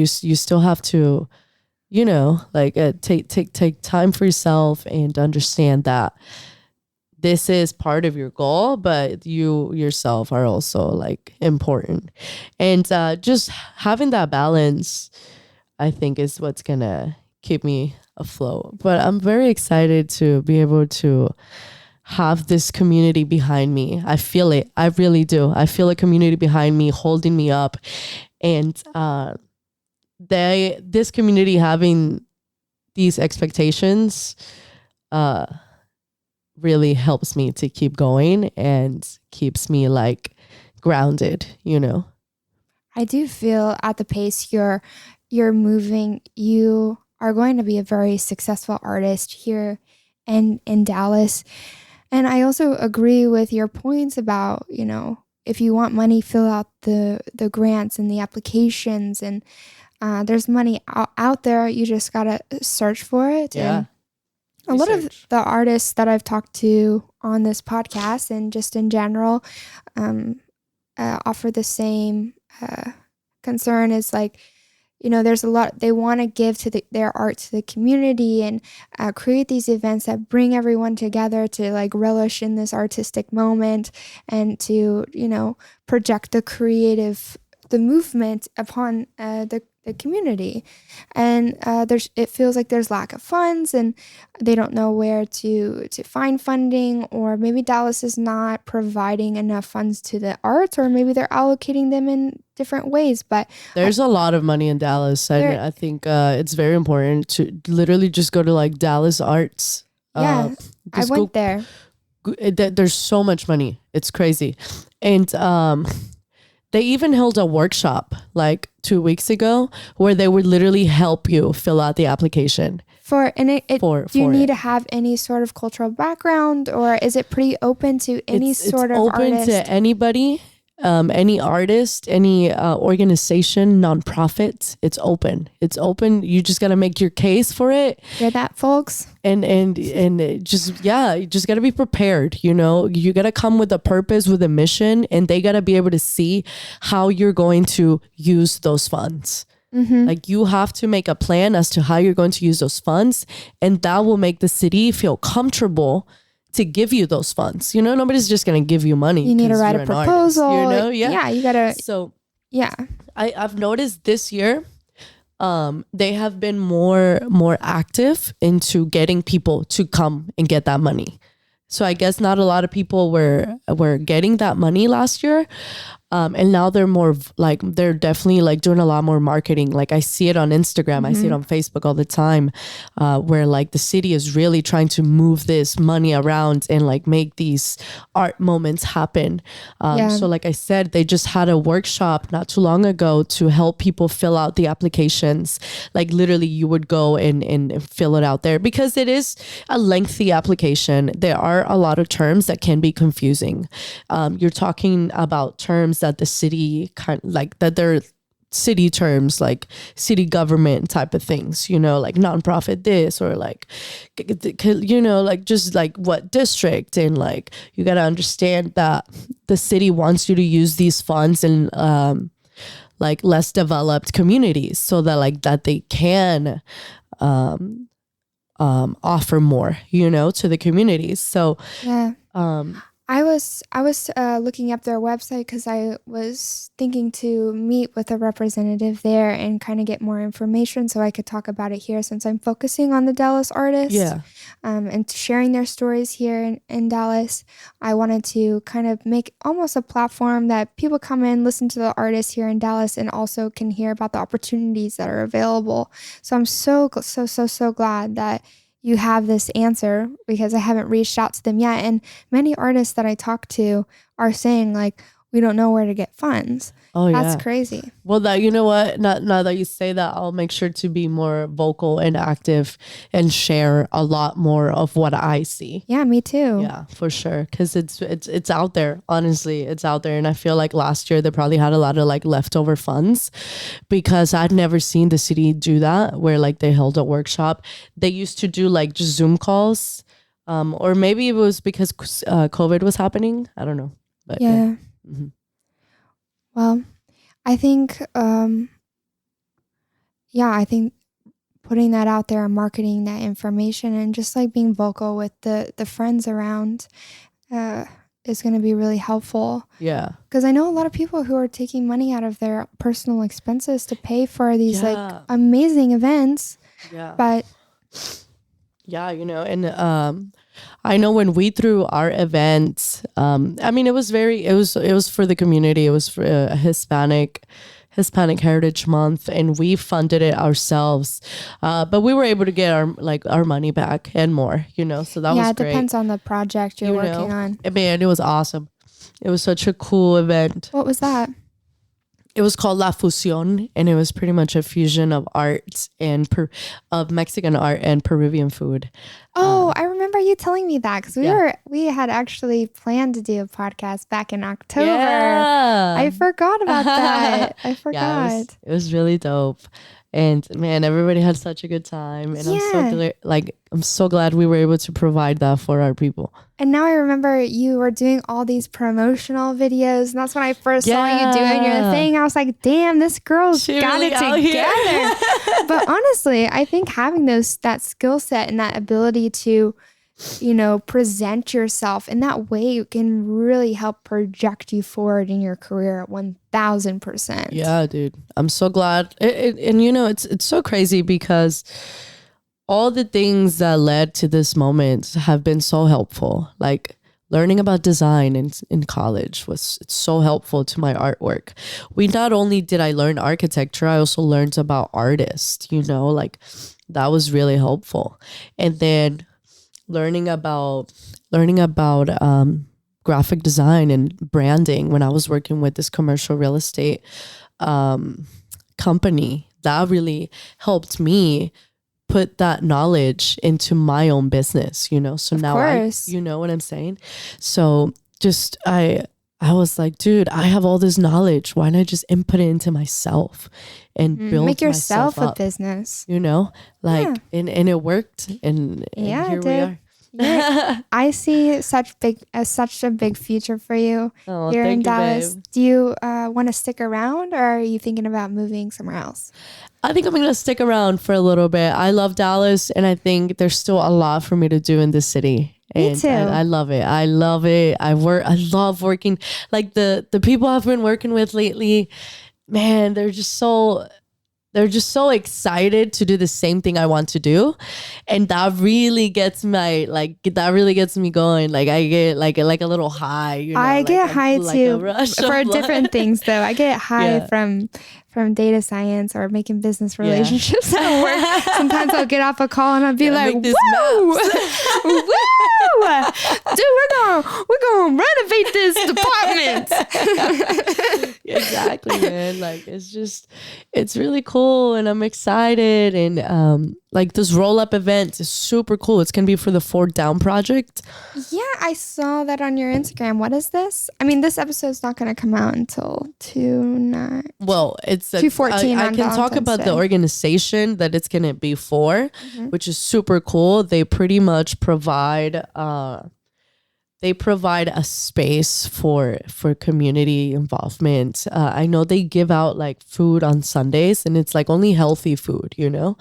still have to, take time for yourself and understand that this is part of your goal, but you yourself are also important. And just having that balance, I think, is what's gonna keep me afloat. But I'm very excited to be able to have this community behind me. I feel it. I really do. I feel a community behind me, holding me up. And this community having these expectations really helps me to keep going and keeps me grounded, I do feel at the pace you're moving, you are going to be a very successful artist here in Dallas. And I also agree with your points about, if you want money, fill out the grants and the applications, and there's money out there. You just gotta search for it. Yeah. And a lot of the artists that I've talked to on this podcast and just in general offer the same concern. Is there's a lot they want to give to their art to the community, and create these events that bring everyone together to relish in this artistic moment, and to project the movement upon the community. And it feels like there's lack of funds, and they don't know where to find funding, or maybe Dallas is not providing enough funds to the arts, or maybe they're allocating them in different ways. But there's a lot of money in Dallas. I think it's very important to literally just go to Dallas Arts. Yeah, I went there. There's so much money. It's crazy. And they even held a workshop 2 weeks ago where they would literally help you fill out the application. Do you need to have any sort of cultural background, or is it pretty open to any sort of artist? It's open to anybody. any artist, any organization, nonprofit, it's open. It's open. You just got to make your case for it. Hear that, folks? And just, you just got to be prepared. You know, you got to come with a purpose, with a mission, and they got to be able to see how you're going to use those funds. Like you have to make a plan as to how you're going to use those funds, and that will make the city feel comfortable to give you those funds. You know, nobody's just going to give you money. You need to write a proposal. Artist, you know? Yeah, you got to. So yeah, I've noticed this year, they have been more active into getting people to come and get that money. So I guess not a lot of people were getting that money last year. And now they're they're definitely like doing a lot more marketing. Like I see it on Instagram, I see it on Facebook all the time, where like the city is really trying to move this money around and like make these art moments happen. So like I said, they just had a workshop not too long ago to help people fill out the applications. Like literally you would go and fill it out there, because it is a lengthy application. There are a lot of terms that can be confusing. You're talking about terms that the city that they're city terms, like city government type of things, you know, like nonprofit this, or like, you know, like just like what district. And like you got to understand that the city wants you to use these funds in like less developed communities, so that like that they can offer more, you know, to the communities. So I was looking up their website because I was thinking to meet with a representative there and kind of get more information so I could talk about it here, since I'm focusing on the Dallas artists. And sharing their stories here in Dallas. I wanted to kind of make almost a platform that people come in, listen to the artists here in Dallas, and also can hear about the opportunities that are available. So I'm so glad that you have this answer, because I haven't reached out to them yet. And many artists that I talk to are saying like, we don't know where to get funds. Oh, that's crazy. Well, that, you know what? Now that you say that, I'll make sure to be more vocal and active and share a lot more of what I see. Yeah, me too. Yeah, for sure. Because it's out there. Honestly, it's out there. And I feel like last year they probably had a lot of like leftover funds, because I'd never seen the city do that, where like they held a workshop. They used to do like just Zoom calls, or maybe it was because COVID was happening. I don't know. But yeah. Well, I think, I think putting that out there and marketing that information and just like being vocal with the friends around is going to be really helpful. Yeah. Because I know a lot of people who are taking money out of their personal expenses to pay for these like amazing events. Yeah. But yeah, you know, and I know when we threw our event, I mean, it was for the community. It was for Hispanic Heritage Month, and we funded it ourselves. But we were able to get our money back and more, you know, so that was great. Yeah, it depends on the project you're working on. Man, it was awesome. It was such a cool event. What was that? It was called La Fusión, and it was pretty much a fusion of art and of Mexican art and Peruvian food. Oh, I remember you telling me that, because we had actually planned to do a podcast back in October. Yeah. I forgot about that. I forgot. Yeah, it was really dope. And man, everybody had such a good time. And I'm so glad we were able to provide that for our people. And now I remember you were doing all these promotional videos. And that's when I first saw you doing your thing. I was like, damn, this girl's got it together. But honestly, I think having that skill set and that ability to, you know, present yourself in that way can really help project you forward in your career 1000%. Yeah, dude. I'm so glad. And you know, it's so crazy, because all the things that led to this moment have been so helpful. Like learning about design in college it's so helpful to my artwork. Not only did I learn architecture, I also learned about artists, you know, like that was really helpful. And then learning about graphic design and branding when I was working with this commercial real estate company, that really helped me put that knowledge into my own business, you know. So now you know what I'm saying? So just I I was like, dude, I have all this knowledge. Why not just input it into myself and build make yourself myself a up, business. you know? Like, and it worked. And here we are. Yeah, I see such a big future for you here in Dallas. Babe. Do you want to stick around, or are you thinking about moving somewhere else? I think I'm going to stick around for a little bit. I love Dallas, and I think there's still a lot for me to do in this city. Me And too. I love it. I love it. I love working. Like the people I've been working with lately, man, they're just so excited to do the same thing I want to do. And that really gets me going. Like I get like a little high, you know. I get high like too a rush of for blood. different things though. I get high Yeah. from data science or making business relationships at work. Sometimes I'll get off a call and I'll be like, woo! Woo! Dude, we're gonna renovate this department. Exactly, man. Like it's really cool, and I'm excited. And like this roll-up event is super cool. It's gonna be for the 4 Down project. Yeah, I saw that on your Instagram. What is this? I mean, this episode's not going to come out until 2/9. Well, it's 2/14 I on can talk Valentine's about Day. the organization that it's gonna be for, which is super cool. They pretty much provide a space for community involvement. I know they give out like food on Sundays, and it's like only healthy food, you know.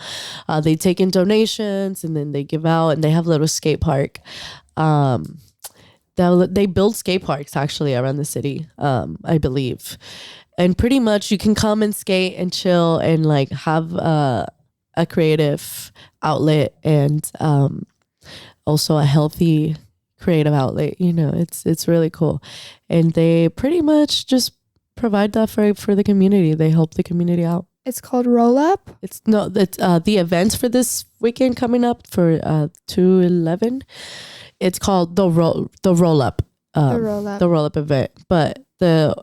They take in donations, and then they give out, and they have a little skate park. They build skate parks actually around the city, I believe. And pretty much you can come and skate and chill and like have a creative outlet, and also a healthy creative outlet. You know, it's really cool. And they pretty much just provide that for the community. They help the community out. It's called Roll Up. It's the events for this weekend coming up for 2/11. It's called the roll up. The Roll Up. The roll up event. But the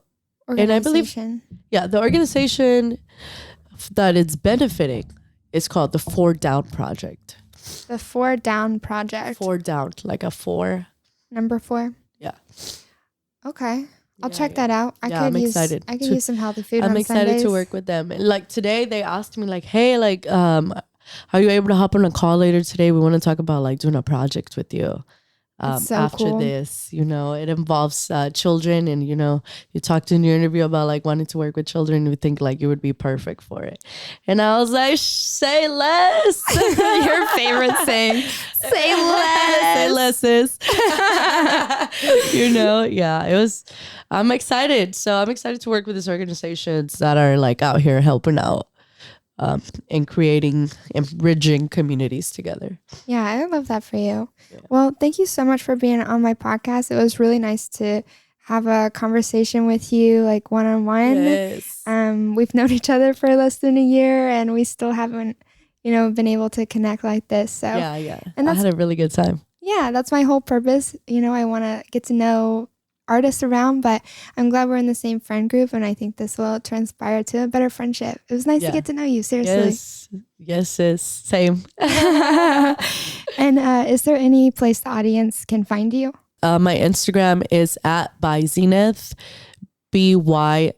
and I believe Organization. the organization that it's benefiting is called the 4 Down Project. The 4 Down Project. 4 Down, like a 4. Number 4. Yeah. Okay. I'll Yeah, check yeah. that out. I'm excited. I could use some healthy food I'm on excited Sundays. to work with them. And like today they asked me like, hey, like are you able to hop on a call later today? We want to talk about like doing a project with you. That's so After cool. this, you know, it involves children, and you know, you talked in your interview about like wanting to work with children. We think like you would be perfect for it, and I was like, say less. Your favorite saying. Say less. Say less, sis. You know, yeah, it was. I'm excited. So I'm excited to work with these organizations that are like out here helping out. And creating and bridging communities together. Yeah, I love that for you. Yeah. Well, thank you so much for being on my podcast. It was really nice to have a conversation with you, like one-on-one. Yes. We've known each other for less than a year, and we still haven't, been able to connect like this. So yeah. And I had a really good time. Yeah, that's my whole purpose. I want to get to know artists around, but I'm glad we're in the same friend group, and I think this will transpire to a better friendship. It was nice to get to know you, seriously. Yes, sis. Same. And is there any place the audience can find you? My Instagram is @by Zeneth, BYZENETH.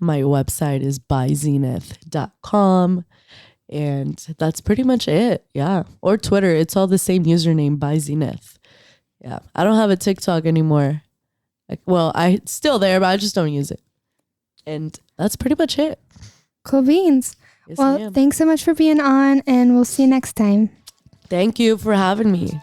My website is byzeneth.com. And that's pretty much it. Yeah. Or Twitter. It's all the same username, by Zeneth. Yeah, I don't have a TikTok anymore. It's still there, but I just don't use it. And that's pretty much it. Cool beans. Yes, well, thanks so much for being on, and we'll see you next time. Thank you for having me.